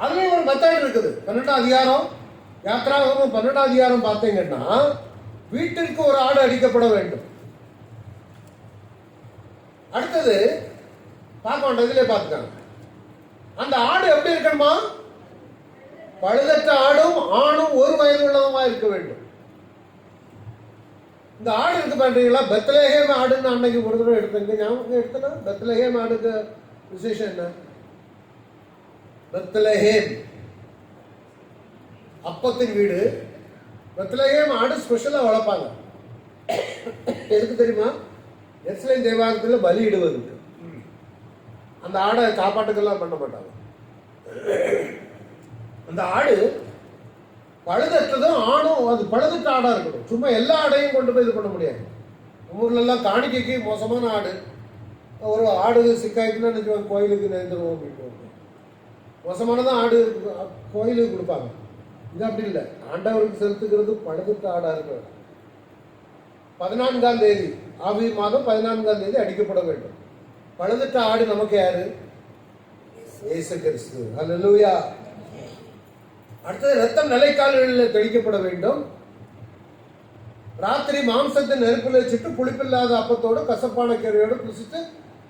[SPEAKER 2] அதுலயும் ஒரு மெத்தட் இருக்குது. 12ஆம் அதிகாரம், யாத்ராகமம் 12ஆம் அதிகாரம் பார்த்தீங்கன்னா வீட்டிற்கு ஒரு ஆடு அடிக்கப்பட வேண்டும். அடுத்தது பார்க்க வேண்டியதுல பார்த்துக்காங்க, அந்த ஆடு எப்படி இருக்கணுமா? பழுதற்ற ஆடும் ஆணும் 1 வயது உள்ளதுமா இருக்க வேண்டும். இந்த ஆடு இருக்கு பாத்தீங்களா, பெத்லஹேம் ஆடுன்னு அன்னைக்கு ஒரு தடவை எடுத்தங்க, ஞாபகம் எடுத்தனா? பெத்லஹேம் ஆடுக்கு விசேஷம் என்ன? பெத்லஹேம் அப்பத்தின் வீடு. பெத்லஹேம் ஆடு ஸ்பெஷலா வளர்ப்பாங்க. எதுக்கு தெரியுமா? எருசலேம் தேவாலயத்தில் பலியிடுவதுக்கு. அந்த ஆடை சாப்பாட்டுக்கெல்லாம் பண்ண மாட்டாங்க. அந்த ஆடு பழுதற்றதும் ஆணும், அது பழுதற்ற ஆடா இருக்கணும். சும்மா எல்லா ஆடையும் கொண்டு போய் இது பண்ண முடியாது. ஊர்ல எல்லாம் காணிக்கைக்கு மோசமான ஆடு, ஒரு ஆடு சிக்காயிட்டுன்னா நினைச்சுவாங்க கோயிலுக்கு நேர்ந்துருவோம் அப்படின்னு. மோசமானதான் ஆடு கோயிலுக்கு கொடுப்பாங்க. இது அப்படி இல்லை, ஆண்டவருக்கு செலுத்துகிறது பழுதற்ற ஆடா இருக்கு. 14ஆம் தேதி, ஆவி மாதம் 14ஆம் தேதி அடிக்கப்பட வேண்டும். பழுதற்ற ஆடு நமக்கு யாரு? இயேசு கிறிஸ்து. அல்லேலூயா. அடுத்தது ரத்தம் நிலைக்கால்களில் தெளிக்கப்பட வேண்டும். ராத்திரி மாம்சத்தை நெருப்பில் வச்சுட்டு புளிப்பில்லாத அப்பத்தோடு கசப்பான கீரையோடு புசித்து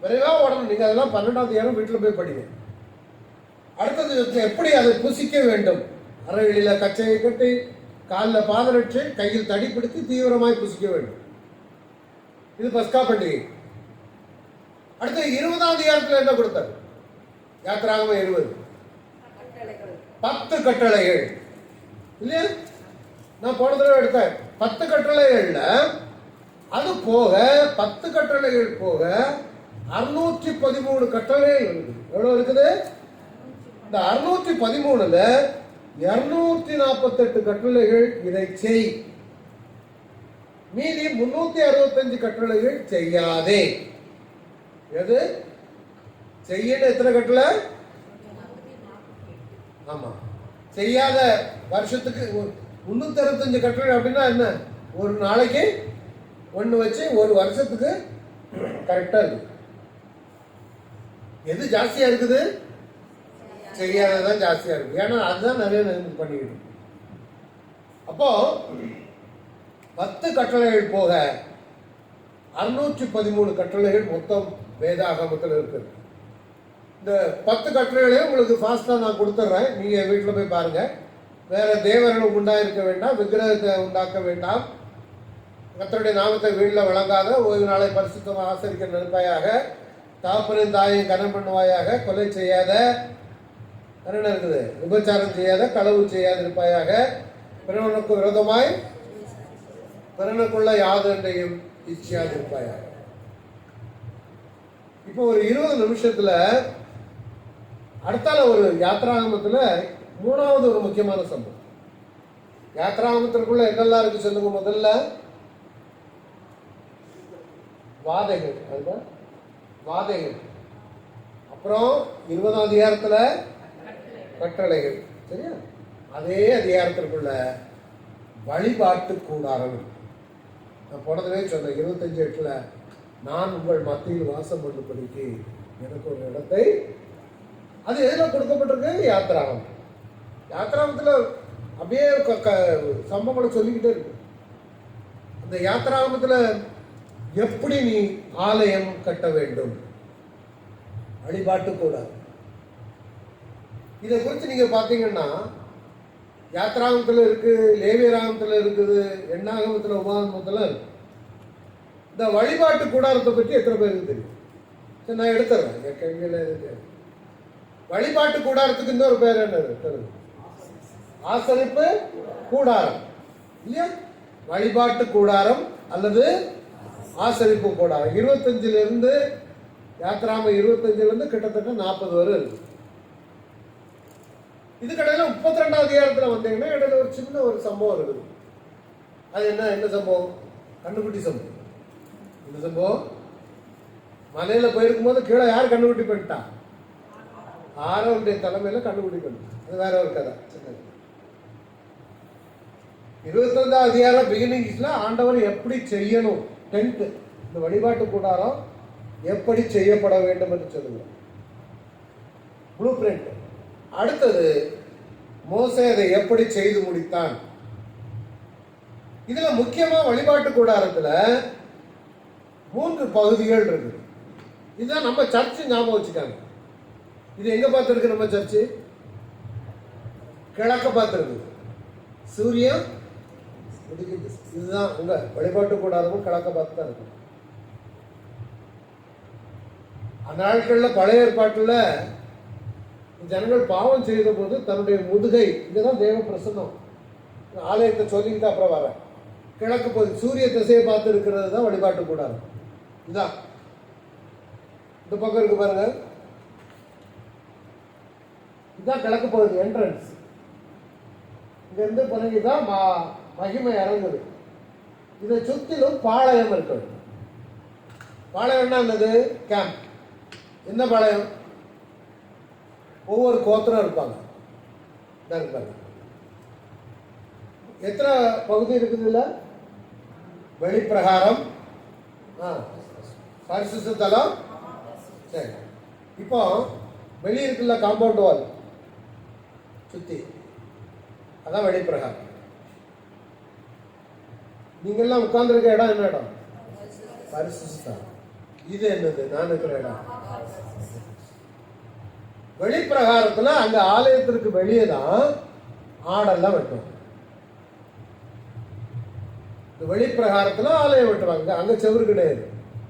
[SPEAKER 2] விரைவாக ஓடணும். நீங்க அதெல்லாம் 12ஆம் தேதி வீட்டில் போய் படிங்க. அடுத்தது எப்படி அதை புசிக்க வேண்டும்? அறைகளில கச்சையை கட்டி, காலில் பாதரட்சி, கையில் தடி பிடித்து தீவிரமாய் புசிக்க வேண்டும். இது பஸ்கா பண்டிகை. அடுத்து 20ஆம் அதிகாரத்தில் என்ன கொடுத்தார்? யாத்திராகமம் 20, 10 கட்டளைகள் இல்லையா? நான் போன தடவை எடுத்தேன். 10 கட்டளைகள்ல அது போக 10 கட்டளைகள் போக 613 கட்டளைகள் இருக்குது. எவ்வளவு இருக்குது? இந்த 613ல 248 கட்டளைகள் இதை செய், மீதி 365 கட்டளைகள் செய்யாதே. எது செய்யணும்? எத்தனை கட்டளை? ஆமா, செய்யாத வருஷத்துக்கு 365 கட்டளை. அப்படின்னா என்ன? ஒரு நாளைக்கு ஒன்று வச்சு ஒரு வருஷத்துக்கு கரெக்டா இருக்கு. எது ஜாஸ்தியா இருக்குது? செய்யாததான் ஜாஸ்தியா இருக்கு. ஏன்னா அதுதான் நிறைய பண்ணிக்கிட்டு. அப்போ 10 கட்டளைகள் போக 613 கட்டளைகள் மொத்தம் வேதாகமத்தில் இருக்குது. இந்த 10 கட்டளைகளையும் உங்களுக்கு ஃபாஸ்டா நான் கொடுத்துட்றேன். நீங்க வீட்டில் போய் பாருங்க. வேற தேவர்கள் உண்டாயிருக்க வேண்டாம், விக்கிரகத்தை உண்டாக்க வேண்டாம், கர்த்தருடைய நாமத்தை வீட்டில் வழங்காத, ஓய்வு நாளை பரிசுத்தமாக ஆசரிக்க நினைப்பாயாக, தாப்பனின் தாயையும் கனம் பண்ணுவாயாக, கொலை செய்யாத, என்ன இருக்குது, விபச்சாரம் செய்யாத, களவு செய்யாத இருப்பாயாக, பிறனுக்கு விரோதமாய் பிறனுக்குள்ள யாதொன்றையும் இச்சையாது இருப்பாயாக. இப்போ ஒரு 20 நிமிஷத்துல அடுத்தால ஒரு யாத்ராகமத்துல 3வது ஒரு முக்கியமான சம்பவம். யாத்ராகமத்திற்குள்ள என்னெல்லாம் இருக்கு சொல்லுங்க. முதல்ல வாதைகள், அதுதான் வாதைகள். அப்புறம் 20ஆம் அதிகாரத்துல கட்டளைகள். சரியா? அதே அதிகாரத்திற்குள்ள வழிபாட்டு கூடாரம். நான் போனதுவே சொன்னேன் 25:8 நான் உங்கள் மத்தியில் வாசம் பண்ணும்படிக்கு எனக்கு ஒரு இடத்தை. அது எதில் கொடுக்கப்பட்டிருக்கு? யாத்திராகம். யாத்திராகத்துல அப்படியே சம்பவங்களை சொல்லிக்கிட்டே இருக்கு. அந்த யாத்திராகத்துல எப்படி நீ ஆலயம் கட்ட வேண்டும், வழிபாட்டு கூடாது. இதை குறித்து நீங்க பாத்தீங்கன்னா யாத்ராகமத்துல இருக்கு, லேவியராகமத்துல இருக்குது, எண்ணாகமத்துல, உபாகமத்துல இருக்கு. இந்த வழிபாட்டு கூடாரத்தை பற்றி எத்தனை பேருக்கு தெரியும்? சரி, நான் எடுத்துறேன் கேள்வியில இருக்கு. வழிபாட்டு கூடாரத்துக்கு இன்னொரு பேர் என்ன? ஆசரிப்பு கூடாரம் இல்லையா, வழிபாட்டு கூடாரம் அல்லது ஆசரிப்பு கூடாரம். 25 இருந்து யாத்ராம 25 இருந்து கிட்டத்தட்ட 40 வரை இருக்கு. இதுக்கடையில 32வது அதிகாரத்துல வந்தீங்கன்னா இடையில ஒரு சின்ன ஒரு சம்பவம் இருக்குது. அது என்ன சம்பவம்? கண்ணுக்குட்டி சம்பவம். இந்த சம்பவம் மலையில போயிருக்கும் போது கீழே யார் கண்ணுக்குட்டி பண்ணிட்டா? ஆரோனுடைய தலைமையில கண்ணுக்குட்டி பண்ணிட்டான். அது வேற ஒரு கதை. 25வது அதிகாரம் பிகினிங்ஸ்ல ஆண்டவர் எப்படி செய்யணும், டென்ட் இந்த வழிபாட்டு கூடாரம் எப்படி செய்யப்பட வேண்டும் என்று சொல்லுங்க, ப்ளூ பிரிண்ட். அடுத்தது மோசே அதை எப்படி செய்து முடித்தான். இதுல முக்கியமா வழிபாட்டு கூடாரத்துல 3 பகுதிகள் இருக்கு. இதுதான் நம்ம சர்ச்சு ஞாபகம் வச்சுக்காங்க. இது எங்க பார்த்துருக்கு? நம்ம சர்ச்சு கிழக்க பார்த்துருக்கு. சூரியன் இதுதான் உங்க வழிபாட்டு கூடாரமும் கிழக்க பார்த்து தான் இருக்கு. அந்த நாட்கள்ல பழைய ஏற்பாட்டுல ஜனங்கள் பாவம் செய்த போது தன்னுடைய முதுகை, இங்கதான் தேவ பிரசன்னம், ஆலயத்தை சொல்லிக்கிட்டு அப்புறம் வர கிழக்கு பகுதி சூரிய திசையை பார்த்து இருக்கிறது தான் வழிபாட்டு கூடாரம். இதான் இந்த பக்கம் இருக்கு பாருங்க, இதுதான் கிழக்கு பகுதி என்ட்ரன்ஸ். இங்க இருந்து பிறகுதான் மகிமை இறங்குது. இதை சுத்திலும் பாளையம் இருக்கு. பாளையம்னா என்னது? கேம்ப். என்ன பாளையம்? ஒவ்வொரு கோத்திரம் இருப்பாங்க. எத்தனை பகுதி இருக்குது? இல்ல வெளிப்பிரகாரம், பரிசுத்த தலம். சரி, இப்போ வெளியே இருக்குல்ல காம்பவுண்ட் வால் சுத்தி, அதான் வெளிப்பிரகாரம். நீங்க எல்லாம் உட்கார்ந்துருக்க இடம் என்ன இடம்? பரிசுத்த. இது என்னது? நான் இருக்கிற இடம் வெளிப்பிரகாரத்துல. அங்க ஆலயத்திற்கு வெளியே தான் ஆடெல்லாம் வெட்டும். இந்த வெளிப்பிரகாரத்துல ஆலயம் வெட்டுவாங்க. அங்க செவரு கிடையாது.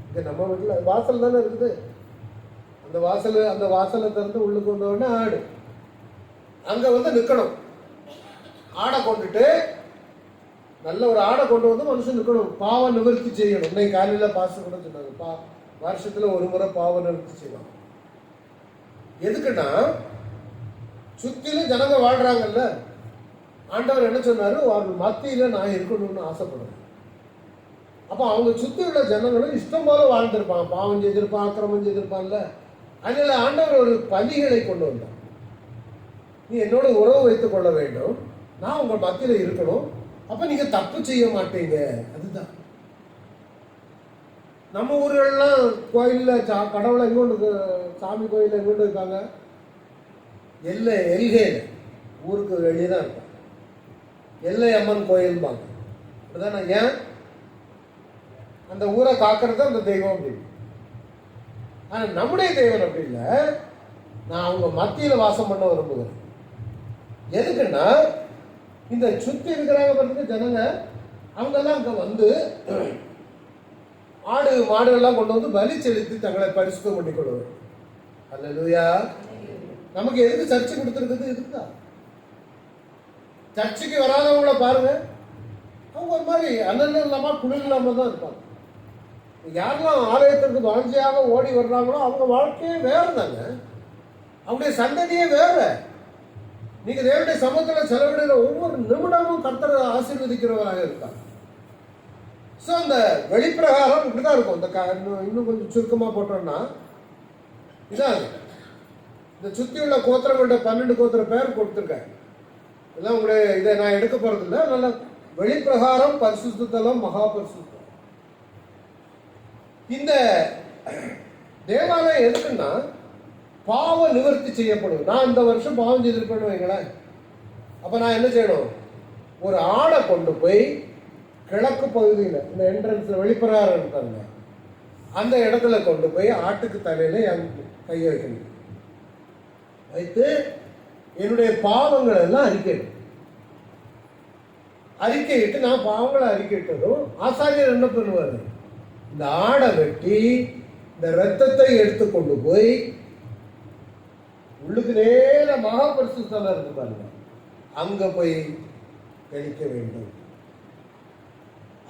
[SPEAKER 2] இங்க நம்ம வீட்டுல வாசல் தானே இருக்குது. அந்த வாசலை திறந்து உள்ளுக்கு வந்த உடனே ஆடு அங்க வந்து நிக்கணும். ஆடை கொண்டுட்டு, நல்ல ஒரு ஆடை கொண்டு வந்து மனுஷன் நிக்கணும். பாவ நிவர்த்தி செய்யணும். இன்னைக்கு காலையில பாச கூட சொன்னாங்க, வருஷத்துல ஒரு முறை பாவ நிவர்த்தி செய்யணும். எதுக்குன்னா சுத்திலும் ஜனங்க வாழ்றாங்கல்ல, ஆண்டவர் என்ன சொன்னாரு? அவர்கள் மத்தியில நான் இருக்கணும்னு ஆசைப்படுறேன். அப்ப அவங்க சுத்தி உள்ள ஜனங்களும் இஷ்டம் போல வாழ்ந்திருப்பான், பாவம் செய்திருப்பான், அக்கிரமம் செய்திருப்பான்ல. அதனால ஆண்டவர் ஒரு பலிகளை கொண்டு வந்தார். நீ என்னோட உறவு வைத்துக் கொள்ள வேண்டும், நான் உங்க மத்தியில இருக்கணும், அப்ப நீங்க தப்பு செய்ய மாட்டீங்க. அதுதான் நம்ம ஊர்கள்லாம் கோயில்ல கடவுளை எங்கொண்டு, சாமி கோயில எங்கொண்டு இருக்காங்க? எல்கையில, ஊருக்கு வெளியே தான் இருப்பாங்க. எல்லை அம்மன் கோயில்பாங்க. அப்படிதானே? ஏன்? அந்த ஊரை காக்கிறது அந்த தெய்வம் அப்படின்னு. ஆனா நம்முடைய தெய்வம் அப்படி இல்லை. நான் அவங்க மத்தியில வாசம் பண்ண விரும்புகிறேன். எதுக்குன்னா இந்த சுத்தி இருக்கிறாங்க பாருங்க ஜனங்க, அவங்க எல்லாம் அங்க வந்து ஆடு மாடு எல்லாம் கொண்டு வந்து பலி செலுத்தி தங்களை பரிசுத்தம் பண்ணிக் கொள்வது. அல்லேலூயா. நமக்கு எதுக்கு சர்ச்சை கொடுத்துருக்குது? இதுதான். சர்ச்சைக்கு வராதவங்கள பாருங்க, அவங்க ஒரு மாதிரி அண்ணன் இல்லாம குளிர் இல்லாம தான் இருப்பாங்க. யாரெல்லாம் ஆலயத்திற்கு வாஞ்சியாக ஓடி வர்றாங்களோ அவங்க வாழ்க்கையே வேற தாங்க, அவங்களுடைய சந்ததியே வேற. நீங்க தேவனுடைய சமூகத்தில் செலவிடுகிற ஒவ்வொரு நிமிடமும் கர்த்தரை ஆசீர்வதிக்கிறவராக இருக்காங்க. ஸோ அந்த வெளிப்பிரகாரம் இப்படிதான் இருக்கும். இந்த இன்னும் கொஞ்சம் சுருக்கமா போட்டோம்னா இதான். இந்த சுத்தி உள்ள கோத்திரங்கள்ட்ட 12 கோத்திர பேர் கொடுத்துருக்கேன். இதெல்லாம் உங்களுடைய இதை நான் எடுக்க போறது இல்லை. அதனால வெளிப்பிரகாரம், பரிசுத்த தலம், மகா பரிசுத்தம். இந்த தேவாலயம் எதுக்குன்னா பாவ நிவர்த்தி செய்யப்படும். நான் இந்த வருஷம் பாவம் செய்திருப்பேன்னு வைங்களேன், அப்ப நான் என்ன செய்யணும்? ஒரு ஆடை கொண்டு போய் கிழக்கு பகுதியில், இந்த என்ட்ரன்ஸ்ல வெளிப்பிரகாரம் இருக்காங்க, அந்த இடத்துல கொண்டு போய் ஆட்டுக்கு தலையில கையை வைக்கணும். வைத்து என்னுடைய பாவங்கள் எல்லாம் அறிக்கையிட்டு நான் பாவங்களை அறிக்கையிட்டதும் ஆசாரியர் என்ன பண்ணுவாரு? இந்த ஆடை வெட்டி இந்த ரத்தத்தை எடுத்து கொண்டு போய் உள்ளுக்கு நேர மகா பரிசுத்த ஸ்தலம் இருக்கு பாருங்க, அங்க போய் தெளிக்க வேண்டும்.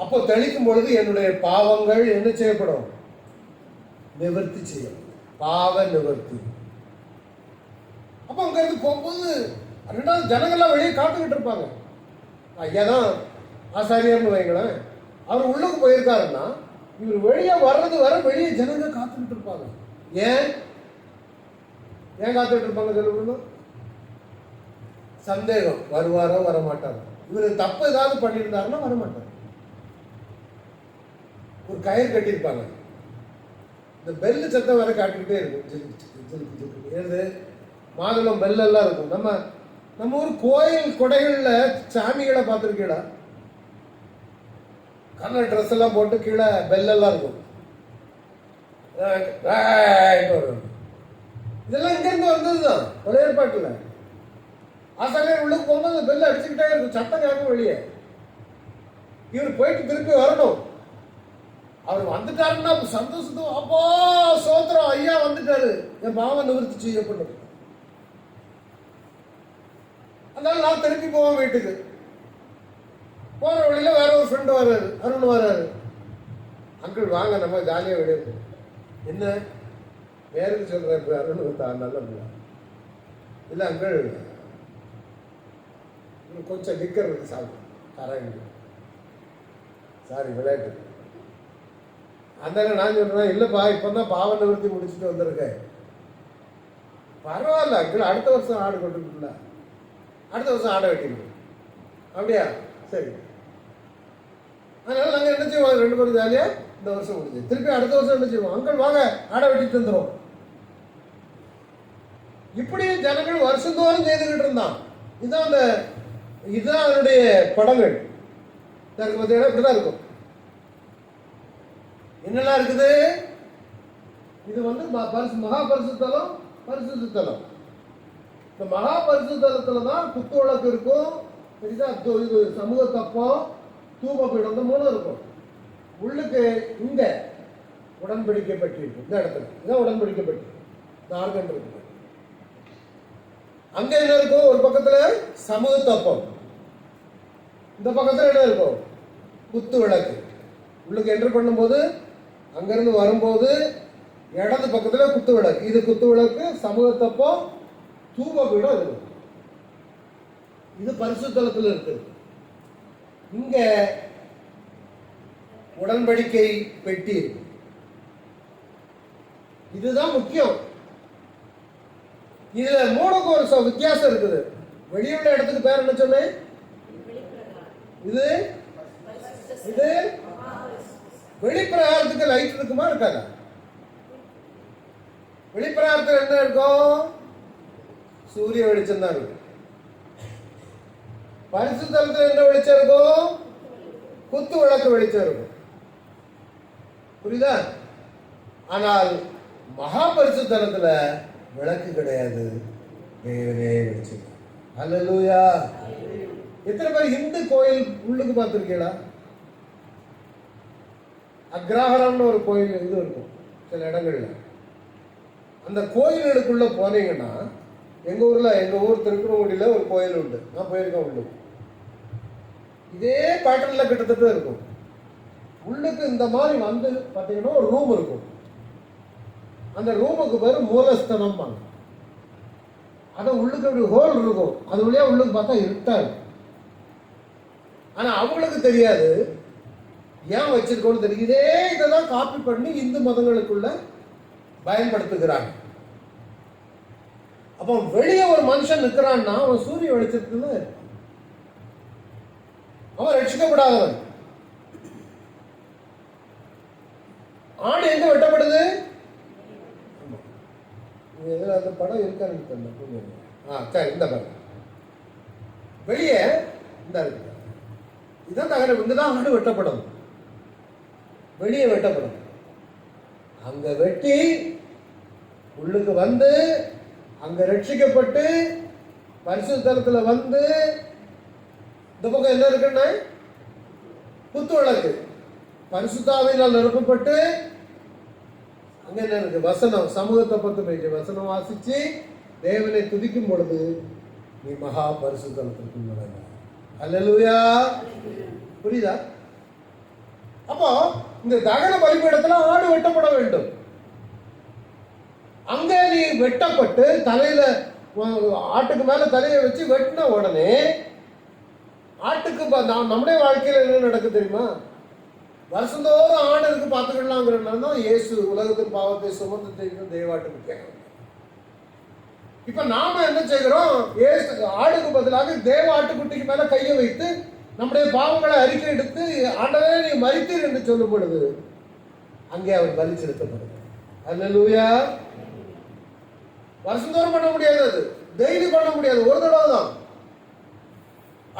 [SPEAKER 2] அப்போ தெளிக்கும் பொழுது என்னுடைய பாவங்கள் என்ன செய்யப்படும்? நிவர்த்தி செய்யும். பாவ நிவர்த்தி. அப்ப அங்க இருந்து போகும்போது ரெண்டாவது ஜனங்கள்லாம் வெளியே காத்துக்கிட்டு இருப்பாங்க. ஐயா தான் ஆசாரியர்னு வைங்களேன், அவர் உள்ளுக்கு போயிருக்காருன்னா இவர் வெளியே வர்றது வர வெளியே ஜனங்க காத்துக்கிட்டு இருப்பாங்க. ஏன் காத்துக்கிட்டு இருப்பாங்க சொல்லுங்க? சந்தேகம், வருவாரோ வரமாட்டாரோ, இவர் தப்பு ஏதாவது பண்ணியிருந்தாருன்னா வரமாட்டார். ஒரு கயிறு கட்டியிருப்பாங்க, இந்த பெல்லு சத்தம் வர காட்டிக்கிட்டே இருக்கும். ஏது மாதுளம் பெல்லெல்லாம் இருக்கும். நம்ம ஊர் கோயில் கொடைகள்ல சாமிகளை பார்த்துருக்கீங்களா? கலர் ட்ரெஸ் எல்லாம் போட்டு கீழே பெல்லெல்லாம் இருக்கும். இதெல்லாம் இங்கிருந்து வந்ததுதான் ஒரு ஏற்பாட்டுல. ஆசாரியர் உள்ளுக்கு போகும்போது அந்த பெல் அடிச்சுக்கிட்டே இருக்கும், சத்தம் கேட்கும் வெளியே. இவர் போயிட்டு திருப்பி வரணும். அவர் வந்துட்டாருன்னா சந்தோஷத்தோ, அப்போ சோத்திரம், ஐயா வந்துட்டாரு, என் பாவம் நிவர்த்தி செய்யப்படும். அதனால நான் திருப்பி போவேன் வீட்டுக்கு. போற வழியில வேற ஒரு ஃப்ரெண்டு வர்றாரு, அருண் வர்றாரு. அங்கிள் வாங்க நம்ம ஜாலியாக வெளியே போவோம். என்ன பேருக்கு சொல்ற அருண் வந்தா நல்ல பிள்ளை இல்லை அங்கிள், கொஞ்சம் நிக்கர் இருக்கு சாப்பிடும் கரெக்ட், சாரி விளையாட்டு. அதனால நான் சொல்றேன், இல்லப்பா இப்பதான் பாவ நிவர்த்தி முடிச்சுட்டு வந்திருக்கேன். பரவாயில்ல அங்கிள், அடுத்த வருஷம் ஆடு கொண்டுல, அடுத்த வருஷம் ஆடை வெட்டிடுவோம். அப்படியா? சரி. அதனால நாங்கள் என்ன செய்வோம், ரெண்டு பேரும் ஜாலியா இந்த வருஷம் முடிஞ்சு திருப்பி அடுத்த வருஷம் என்ன செய்வோம், அங்கிள் வாங்க ஆடை வெட்டி தந்துடும். இப்படி ஜனங்கள் வருஷந்தோறும் செய்துகிட்டு இருந்தான். இதுதான் அதனுடைய படங்கள் பார்த்தீங்கன்னா இப்படிதான் இருக்கும். என்னெல்லாம் இருக்குது? இது மகா பரிசுத்தலம், பரிசுத்த தலம். இந்த மகா பரிசுத்தலத்துல தான் குத்து விளக்கு இருக்கும், இது சமூக தப்பம், தூபப்பீடம், இந்த மூணு இருக்கும். உள்ளுக்கு இங்க உடன்படிக்கை பெட்டி இருக்கு, இந்த இடத்துல இதான் உடன்படிக்கை பெட்டி, இந்த ஆர்கன் இருக்கு. அங்க என்ன இருக்கும்? ஒரு பக்கத்துல சமூக தப்பம், இந்த பக்கத்துல என்ன இருக்கும்? குத்து விளக்கு. உள்ளுக்கு என்ட்ரு பண்ணும்போது அங்கிருந்து வரும்போது இடது பக்கத்துல குத்து விளக்கு, இது குத்து விளக்கு, சமூக தப்பம், தூபபீடம் இருக்கு. இது பரிசுத்தலத்தில் இருக்கு. இங்க உடன்படிக்கை பெட்டி இருக்கு. இதுதான் முக்கியம். இதுல மூணுக்கு ஒரு வித்தியாசம் இருக்குது. வெளியுள்ள இடத்துக்கு பேர் என்ன சொன்னேன்? இது இது வெளிப்பிரகாரத்துக்கு லைட் இருக்குமா இருக்காதா? வெளிப்பிரகாரத்தில் என்ன இருக்கும்? சூரிய வெளிச்சம் தான் இருக்கும். பரிசுத்தலத்தில் என்ன வெளிச்சம் இருக்கும்? குத்து விளக்கு வெளிச்சம் இருக்கும். புரியுதா? ஆனால் மகா பரிசுத்தலத்துல விளக்கு கிடையாது, தேவனே வெளிச்சம். அல்லேலூயா. எத்தனை பேர் இந்து கோயில் உள்ளுக்கு பார்த்துருக்கீங்களா? அக்ராஹரம்னு ஒரு கோயில் இது இருக்கும் சில இடங்கள்ல. அந்த கோயில்களுக்குள்ள போனீங்கன்னா, எங்க ஊர் திருக்குறங்குடியில ஒரு கோயில் உண்டு, நான் போயிருக்கேன். உள்ளுக்கு இதே பேட்டர்ன்ல கிட்டத்தட்ட இருக்கும். உள்ளுக்கு இந்த மாதிரி வந்து பார்த்தீங்கன்னா ஒரு ரூம் இருக்கும். அந்த ரூமுக்கு பேரு மூலஸ்தனம். அதை உள்ளுக்கு அப்படி ஹோல் இருக்கும், அது வழியா உள்ளுக்கு பார்த்தா இருட்டா இருக்கும். ஆனா அவங்களுக்கு தெரியாது ஏன் வச்சிருக்கோன்னு தெரியும். இதே இதெல்லாம் காப்பி பண்ணி இந்து மதங்களுக்குள்ள பயன்படுத்துகிறாங்க. அப்போ வெளியே ஒரு மனுஷன் நிற்கிறான்னா அவன் சூரிய வெளிச்சத்துல அவன் ரட்சிக்கப்படாதவன். ஆடு எங்க வெட்டப்படுது? அந்த படம் இருக்கான்னு தெரியல. சரி, இந்த படம் வெளியே இந்த இதான் தகவல். இங்கதான் ஆடு வெட்டப்படும், வெளியே வெட்டப்படும். அங்க வெட்டி உள்ளுக்கு வந்து அங்க ரட்சிக்கப்பட்டு பரிசுத்தலத்துல வந்து இந்த பக்கம் என்ன இருக்குன்னா குத்து விளக்கு, பரிசுத்தாவினால் நிரப்பப்பட்டு அங்க என்ன இருக்கு? வசனம், சமூகத்தை பத்து பேச்சு வசனம் வாசிச்சு தேவனை துதிக்கும் பொழுது நீ மகா பரிசுத்தலத்திற்குள் நுழைவாய். அல்லேலூயா. புரியுதா? அப்போ இந்த தகன பலிபீடத்துல ஆடு வெட்டப்பட வேண்டும். அங்க நீ வெட்டப்பட்டு தலையில ஆட்டுக்கு மேல தலையை வச்சு வெட்டின உடனே ஆட்டுக்கு நம்முடைய வாழ்க்கையில என்ன நடக்கு தெரியுமா? வருஷந்தோறும் ஆடு இருக்கு பார்த்துக்கலாங்கிறதுனால தான் இயேசு உலகத்தின் பாவத்தை சுமந்து தெரியும் தெய்வாட்டுக்கு கேட்கணும். இப்ப நாம என்ன செய்கிறோம்? ஆடுக்கு பதிலாக தேவ ஆட்டுக்குட்டிக்கு மேல கையை வைத்து நம்முடைய பாவங்களை அறிக்கை எடுத்து ஆண்டவரே நீ மரித்தீர் என்று சொல்லும் பொழுது அங்கே அவர் பலி செலுத்தப்படுது. அல்லேலூயா. வருஷந்தோறும் பண்ண முடியாது, அது டெய்லி பண்ண முடியாது, ஒரு தடவை தான்.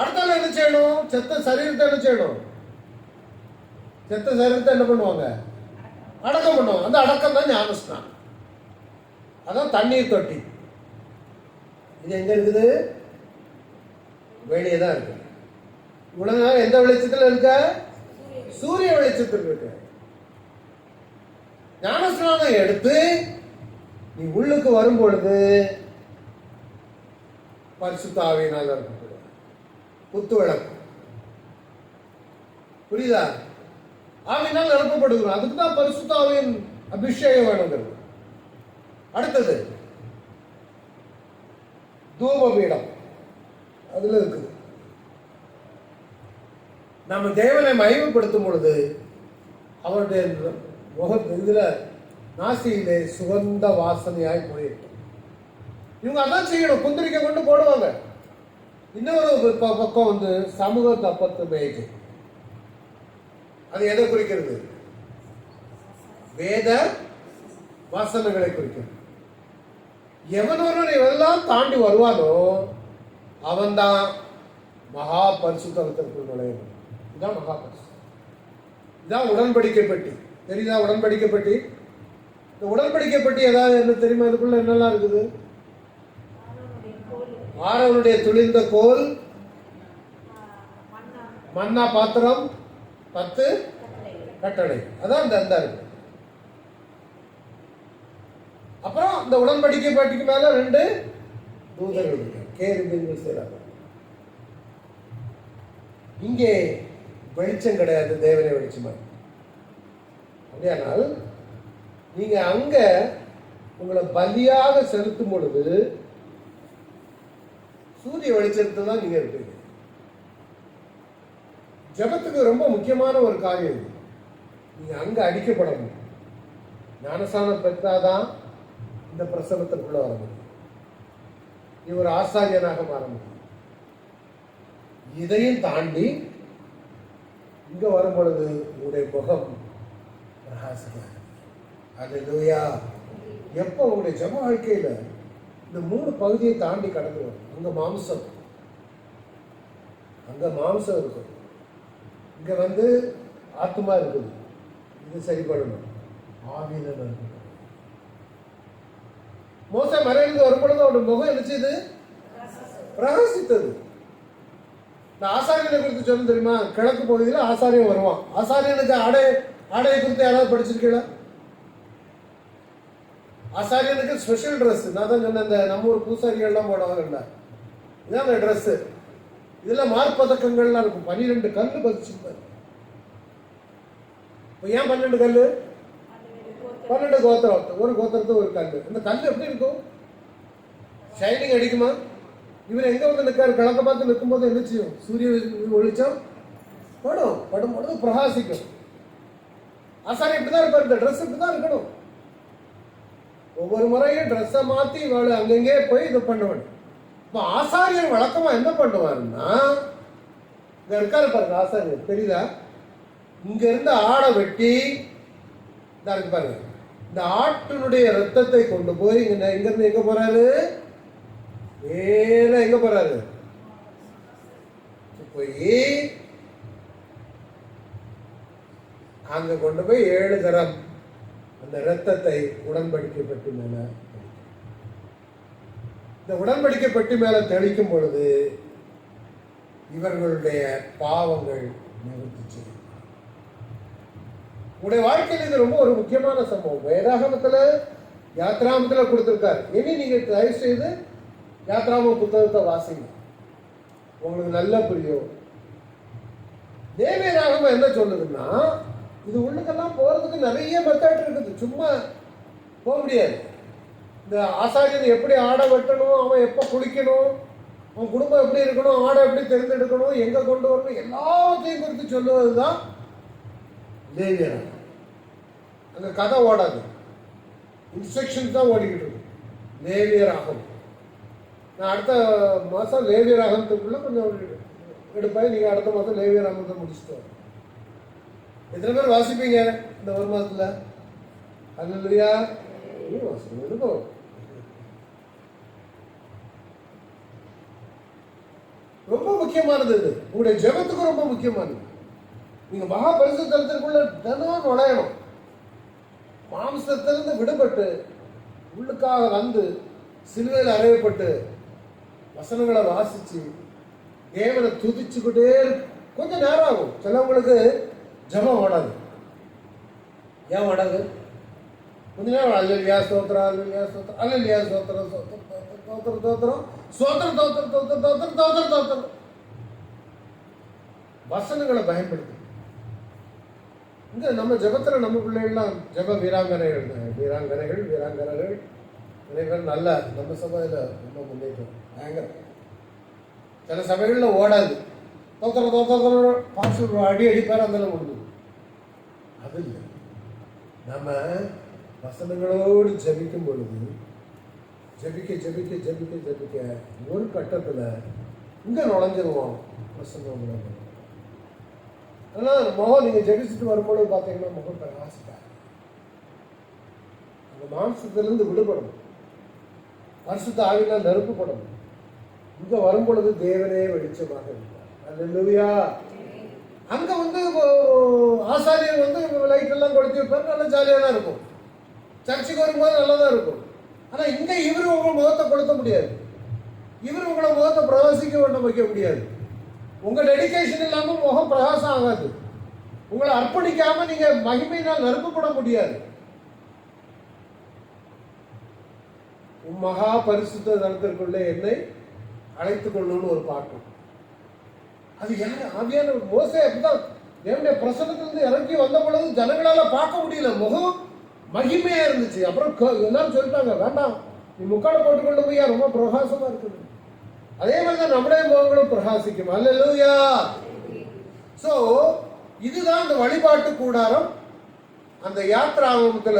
[SPEAKER 2] அடுத்த என்ன செய்யணும்? செத்த சரீரத்தை என்ன செய்யணும்? செத்த சரீரத்தை என்ன பண்ணுவாங்க? அடக்கம் பண்ணுவாங்க. அந்த அடக்கம் தான் ஞானஸ்நானம். அதான் தண்ணீர் தொட்டி. இது எங்க இருக்குது? வெளியே தான் இருக்கு. இவ்வளவு நேரம் எந்த வெளிச்சத்துல இருக்க? சூரிய வெளிச்சத்தில் இருக்க. ஞானஸ்நானம் எடுத்து நீ உள்ளுக்கு வரும் பொழுது பரிசுத்த ஆவியினால் நிரப்பப்படுவார். குத்து விளக்கு. புரியுதா? ஆவியினால் நிரப்பப்படுகிறோம். அதுக்கு தான் பரிசுத்த ஆவியின் அபிஷேகம் வேணுங்கிறது. அடுத்தது தூபபீடம். அதுல இருக்குது. நம்ம தேவனை மகிமைப்படுத்தும் பொழுது அவருடைய இதுல நாசியிலே சுகந்த வாசனையாய் போயிட்டு இவங்க அதான் செய்யணும். குந்திரிக்க கொண்டு போடுவாங்க. இன்னொரு பக்கம் வந்து சமூக தப்பத்து மேஜை. அது எதை குறிக்கிறது? வேத வாசனைகளை குறிக்கிறது. எவனொருவன் இவெல்லாம் தாண்டி வருவானோ அவன்தான் மகா பரிசுத்தலத்திற்குள் நுழையணும். இதுதான் மகா பரிசுத்தம். இதுதான் உடன்படிக்கை பெட்டி. தெரியுதா? உடன்படிக்கை பெட்டி. இந்த உடன்படிக்கை பெட்டி ஏதாவது என்ன தெரியுமா? இதுக்குள்ள என்னெல்லாம் இருக்குது? ஆரோனுடைய துளிர்ந்த கோல், மன்னா பாத்திரம், 10 கட்டளை. அதான் இந்த இருக்கு. அப்புறம் இந்த உடன்படிக்கை பெட்டிக்கு மேல 2 தூதர்கள் இருக்கு. கேருபீன்கள் செய்றாங்க. இங்கே வெளிச்சம் கிடையாது, தேவனை வெளிச்சமா. அப்படியானால் நீங்க அங்க உங்களை பலியாக செலுத்தும் பொழுது சூரிய வெளிச்சத்தில் தான் நீங்க இருப்பீங்க. ஜபத்துக்கு ரொம்ப முக்கியமான ஒரு காரியம் இது. நீங்க அங்க அடிக்கப்படணும். ஞானஸ்நானம் பெற்றாதான் இந்த பிரசவத்திற்குள்ள வர முடியும். நீ ஒரு ஆசாரியனாக மாற முடியும். இதையும் தாண்டி இங்க வரும் பொழுது உங்களுடைய முகம் பிரகாசமாக. அல்லேலூயா. எப்போ உங்களுடைய ஜப வாழ்க்கையில இந்த 3 பகுதியை தாண்டி கடந்து வரும். அங்க மாம்சம் இருக்கும். இங்க வந்து ஆத்மா இருக்குது. இது சரிபடணும். ஆவியில இருக்கணும். மோசே மலையிலிருந்து வரும்பொழுது அவருடைய முகம் என்ன செய்து? பிரகாசித்தது. இந்த ஆசாரியனை குறித்து சொல்ல தெரியுமா? கிழக்கு பகுதியில் ஆசாரியன் வருவான். ஆசாரியனுக்கு ஆடையை குறித்து யாராவது படிச்சிருக்கீங்களா? ஆசாரியனுக்கு ஸ்பெஷல் ட்ரெஸ். நான் தான் சொன்ன இந்த நம்ம ஊர் பூசாரிகள்லாம் போடுவாங்கல்ல, இதான் அந்த ட்ரெஸ். இதுல மார்பதக்கங்கள்லாம் இருக்கும். 12 கல்லு பதிச்சிருப்பாரு. இப்போ ஏன் 12 கல்லு? 12 கோத்திரம். ஒரு கோத்திரத்துக்கு ஒரு கல்லு. அந்த கல்லு எப்படி இருக்கும்? ஷைனிங் அடிக்குமா? இவர் எங்க வந்து நிற்காரு? கிழக்க பார்த்து நிற்கும் போது என்ன செய்யும்? சூரிய வெளிச்சம் படும் பொழுது பிரகாசிக்கும். ஆசாரி இப்படிதான் இருப்பாரு. இந்த ட்ரெஸ் இப்படிதான் இருக்கணும். ஒவ்வொரு முறையும் ட்ரெஸ்ஸை மாத்தி இவளை அங்கங்கே போய் இது பண்ணுவாங்க. இப்போ ஆசாரியர் வழக்கமா என்ன பண்ணுவாருன்னா, இங்க இருக்காரு பாருங்க ஆசாரியர், தெரியுதா? இங்க இருந்து ஆடை வெட்டி இருக்கு பாருங்க, இந்த ஆட்டினுடைய ரத்தத்தை கொண்டு போய் இங்க இருந்து எங்க போறாரு? வேற எங்க போறாரு? போய் அங்க கொண்டு போய் 7 தரம் அந்த ரத்தத்தை உடன்படிக்கை பெட்டி மேல, இந்த உடன்படிக்கை பெட்டி மேல தெளிக்கும் பொழுது இவர்களுடைய பாவங்கள் நிவர்த்தி செய்யும். உங்களுடைய வாழ்க்கையில் இது ரொம்ப ஒரு முக்கியமான சம்பவம். வேதாகமத்துல யாத்ராமத்துல கொடுத்திருக்காரு. இனி நீங்க தயவு செய்து யாத்ராம புத்தகத்தை வாசிங்க, உங்களுக்கு நல்லா புரியும். லேவியராகமம் என்ன சொல்லுதுன்னா, இது உள்ளுக்கெல்லாம் போறதுக்கு நிறைய மெத்தட் இருக்குது, சும்மா போக முடியாது. இந்த ஆசாரியன் எப்படி ஆடை வெட்டணும், அவன் எப்போ குளிக்கணும், அவன் குடும்பம் எப்படி இருக்கணும், ஆடை எப்படி தேர்ந்தெடுக்கணும், எங்க கொண்டு வரணும், எல்லாத்தையும் குறித்து சொல்லுவதுதான் லேவியராகமம். அங்க கதை ஓடாது, இன்ஸ்ட்ரக்ஷன்ஸ் தான் ஓடிக்கிட்டு இருக்கு. லேவியராகமம் நான் அடுத்த மாதம் லேவியராகமத்துக்குள்ள கொஞ்சம் எடுப்பேன். நீங்கள் அடுத்த மாதம் லேவியராகமத்தை முடிச்சுட்டு வரோம். எத்தனை பேர் வாசிப்பீங்க இந்த ஒரு மாதத்தில்? அல்லேலூயா. வாசிப்பீங்க இருக்கும். ரொம்ப முக்கியமானது இது, உங்களுடைய ஜெபத்துக்கு ரொம்ப முக்கியமானது. நீங்க மகா பரிசுத்த தலத்திற்குள்ள தினம் நுழையணும். மாம்சத்திலிருந்து விடுபட்டு உள்ளுக்காக வந்து சிலுவையில் அறையப்பட்டு வசனங்களை வாசிச்சு தேவனை துதிச்சுக்கிட்டே கொஞ்சம் நேரம் ஆகும். சிலவங்களுக்கு ஜபம் ஓடாது. ஏன் ஓடாது? கொஞ்ச நேரம் அல்லேலூயா ஸ்தோத்திரம், அல்லேலூயா ஸ்தோத்திரம், அல்லேலூயா ஸ்தோத்திரம், ஸ்தோத்திரம் ஸ்தோத்திரம் ஸ்தோத்திரம் ஸ்தோத்திரம் ஸ்தோத்திரம் ஸ்தோத்திரம் ஸ்தோத்திரம் ஸ்தோத்திரம் வசனங்களை பயன்படுத்து. இங்க நம்ம ஜபத்துல நம்ம பிள்ளைகள்லாம் ஜப வீராங்கனைகள் வீராங்கனைகள் நிறைய பேர் நல்ல நம்ம சபையில ரொம்ப முன்னேற்றம் பயங்கர. சில சபைகள்ல ஓடாது, தோத்திரம் தோத்திரம் பாசு அடி அடிப்பார், அதெல்லாம் முடிஞ்சது. அது இல்லை, நம்ம வசனங்களோடு ஜபிக்கும் பொழுது ஜபிக்க ஜபிக்க ஜபிக்க ஜபிக்க ஒரு கட்டத்துல இங்க நுழைஞ்சிருவோம் வசனம். ஆனால் முகம் நீங்க ஜெபிச்சுட்டு வரும்போது பார்த்தீங்கன்னா முகம் பிரகாசிக்காது. அந்த மாம்சத்திலிருந்து விடுபடணும், பரிசுத்த ஆவியினால் நெருப்பப்படணும். இங்க வரும்பொழுது தேவனே வெளிச்சமாக இருப்பார். அல்லேலூயா. அங்க வந்து ஆசாரியர் வந்து லைட் எல்லாம் கொளுத்தி வைப்பார், நல்லா ஜாலியாக தான் இருக்கும். சர்ச்சுக்கு வரும்போது நல்லா தான் இருக்கும். ஆனா இங்க இவரு உங்க முகத்தை கொளுத்த முடியாது, இவரு உங்களை முகத்தை பிரகாசிக்க வேண்டும் வைக்க முடியாது. உங்க டெடிகேஷன் இல்லாம முகம் பிரகாசம் ஆகாது. உங்களை அர்ப்பணிக்காம நீங்க மகிமையினால் நிரப்பப்பட முடியாது. மகா பரிசுத்த தலத்திற்குள்ளே என்னை அழைத்துக் கொள்ளணும்னு ஒரு பாட்டு. அது யாரு? ஆவியான மோசே அப்படிதான் தேவனுடைய பிரசன்னத்திலிருந்து இறங்கி வந்த பொழுது ஜனங்களால பார்க்க முடியல, முகம் மகிமையா இருந்துச்சு. அப்புறம் எல்லாரும் சொல்லிட்டாங்க, வேண்டாம் நீ முக்காட போட்டுக்கொண்டு போய் ரொம்ப பிரகாசமா இருக்குது. அதே மாதிரிதான் நம்முடைய முகங்களும் பிரகாசிக்கும். அல்லேலூயா. சோ இதுதான் அந்த வழிபாட்டு கூடாரம், அந்த யாத்ராகமத்துல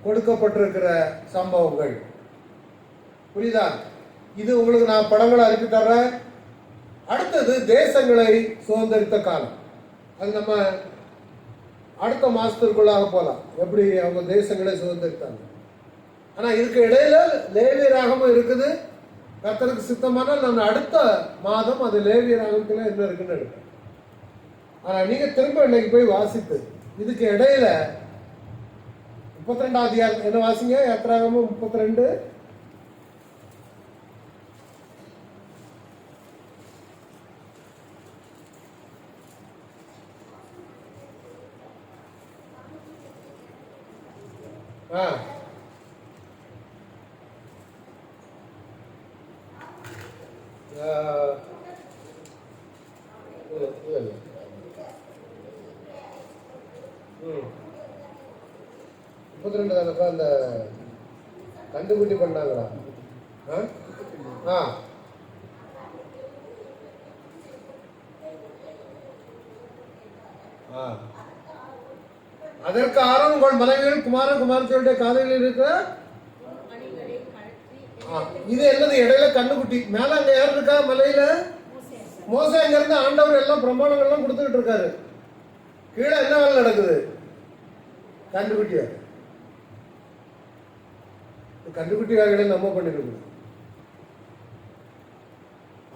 [SPEAKER 2] கொடுக்கப்பட்டிருக்கிற சம்பவங்கள். புரியுதா? இது உங்களுக்கு நான் படங்களை அனுப்பி தர்றேன். அடுத்தது தேசங்களை சுதந்திரித்த காலம். அது நம்ம அடுத்த மாசத்திற்குள்ளாக போலாம், எப்படி அவங்க தேசங்களை சுதந்திரித்தாங்க. ஆனா இதுக்கு இடையில லேவியராகமம் இருக்குது. கர்த்தருக்கு சித்தமானால் நான் அடுத்த மாதம் அது லேவியராகமத்துல என்ன இருக்குன்னு எடுப்பேன். ஆனா நீங்க திரும்ப இன்னைக்கு போய் வாசித்து இதுக்கு இடையில 32 அதிகாரம் என்ன வாசிங்க, யாத்ராகமம் 32. அந்த கண்டுபிடி பண்ணாங்களா? அதற்கு ஆரோன் உங்கள் மனைவிகள் குமாரத்தினுடைய காதையில் இருக்கிற இது என்னது? இடையில கண்ணுக்குட்டி. மேல அங்க யார் இருக்கா? மலையில மோசே. அங்க இருந்து ஆண்டவர் எல்லாம் பிரமாணங்கள்லாம் கொடுத்துக்கிட்டு இருக்காரு. கீழே என்ன வேலை நடக்குது? கண்டுக்குட்டியா. கண்டுக்குட்டியாக நம்ம பண்ணிருக்கோம்.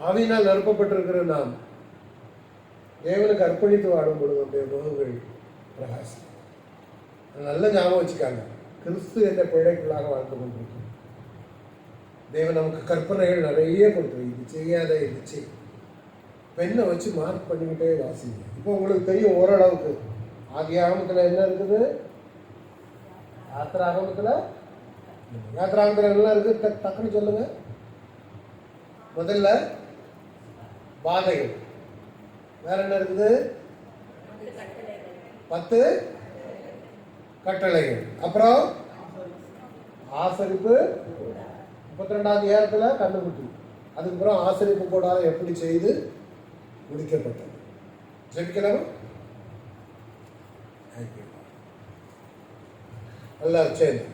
[SPEAKER 2] ஆவியினால் நிரப்பப்பட்டிருக்கிற நாம் தேவனுக்கு அர்ப்பணித்து வாடும் பொழுது நம்முடைய முகங்கள் பிரகாசம். நல்ல ஞாபகம் வச்சுக்காங்க, கிறிஸ்து என்ற பிழைக்குள்ளாக வாழ்ந்து கொண்டிருக்கிறோம். தேவன் நமக்கு கற்பனைகள் நிறைய கொடுத்துரு, இது செய்யாத இது செய். பெண்ணை வச்சு மார்க் பண்ணிக்கிட்டே வாசிங்க. இப்போ உங்களுக்கு தெரியும் ஓரளவுக்கு ஆதியாகமத்துல என்ன இருக்குது, யாத்ராகமத்துல என்ன இருக்கு, டக்குன்னு சொல்லுங்க. முதல்ல வாதைகள், வேற என்ன இருக்குது? 10 கட்டளைகள். அப்புறம் ஆசரிப்பு 32ஆம் அதிகாரத்தில் கண்டுபிடி. அதுக்கப்புறம் ஆசரிப்பு கூடாரம் எப்படி செய்து முடிக்கப்பட்டது. ஜெபிக்கலாம். எல்லாம் சேர்ந்து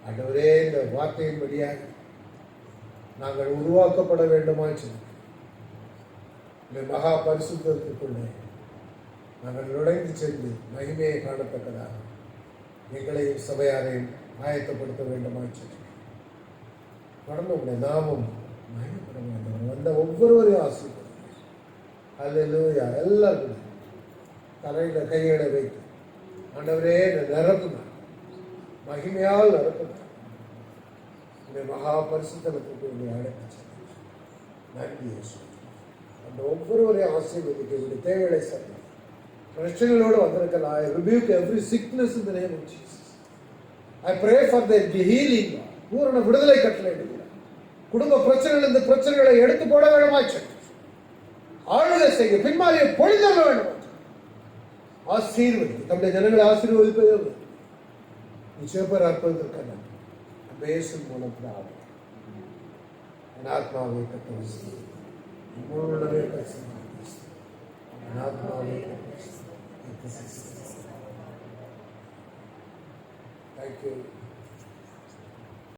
[SPEAKER 2] ஆண்டவரே, இந்த வார்த்தையின் வழியாக நாங்கள் உருவாக்கப்பட வேண்டுமா சொல்லி இந்த மகா பரிசுத்தத்துக்குள்ளே நாங்கள் நுழைந்து சென்று மகிமையை காணத்தக்கதாக எங்களையும் சபையாரையும் ஆயத்தப்படுத்த வேண்டுமா சொல்லி தொடர்ந்து உங்களுடைய நாமம் மகிமைப்பட வேண்டும். வந்த ஒவ்வொருவரையும் ஆசீர்வதிங்க. அல்லேலூயா. எல்லாரும் தலையில கைகளை வைத்து ஆண்டவரே நிரப்புங்க, மகிமையால் நிரப்புங்க. இந்த மகா பரிசுத்தத்துக்கு உங்களை அழைத்து நன்றி. அந்த ஒவ்வொருவரையும் ஆசீர்வதிக்க வேண்டிய தேவைகளை சரி பிரச்சனைகளோடு வந்திருக்கலாம். I rebuke every sickness in the name of Jesus. I pray for their healing. பூரண விடுதலை கட்டளை எடுக்கிறார். குடும்ப பிரச்சனைகள், இந்த பிரச்சனைகளை எடுத்து போட வேண்டுமாச்சு. ஆளுகை செய்ய பின்மாறிய பொழிதல் வேண்டும். ஆசீர்வதி தம்முடைய ஜனங்களை ஆசீர்வதிப்பது நிச்சயப்பர் அற்புதத்திற்கான பேசும் மூலம் என் ஆத்மாவை கட்டளை உங்களுடைய என் ஆத்மாவை தேங்க்யூ.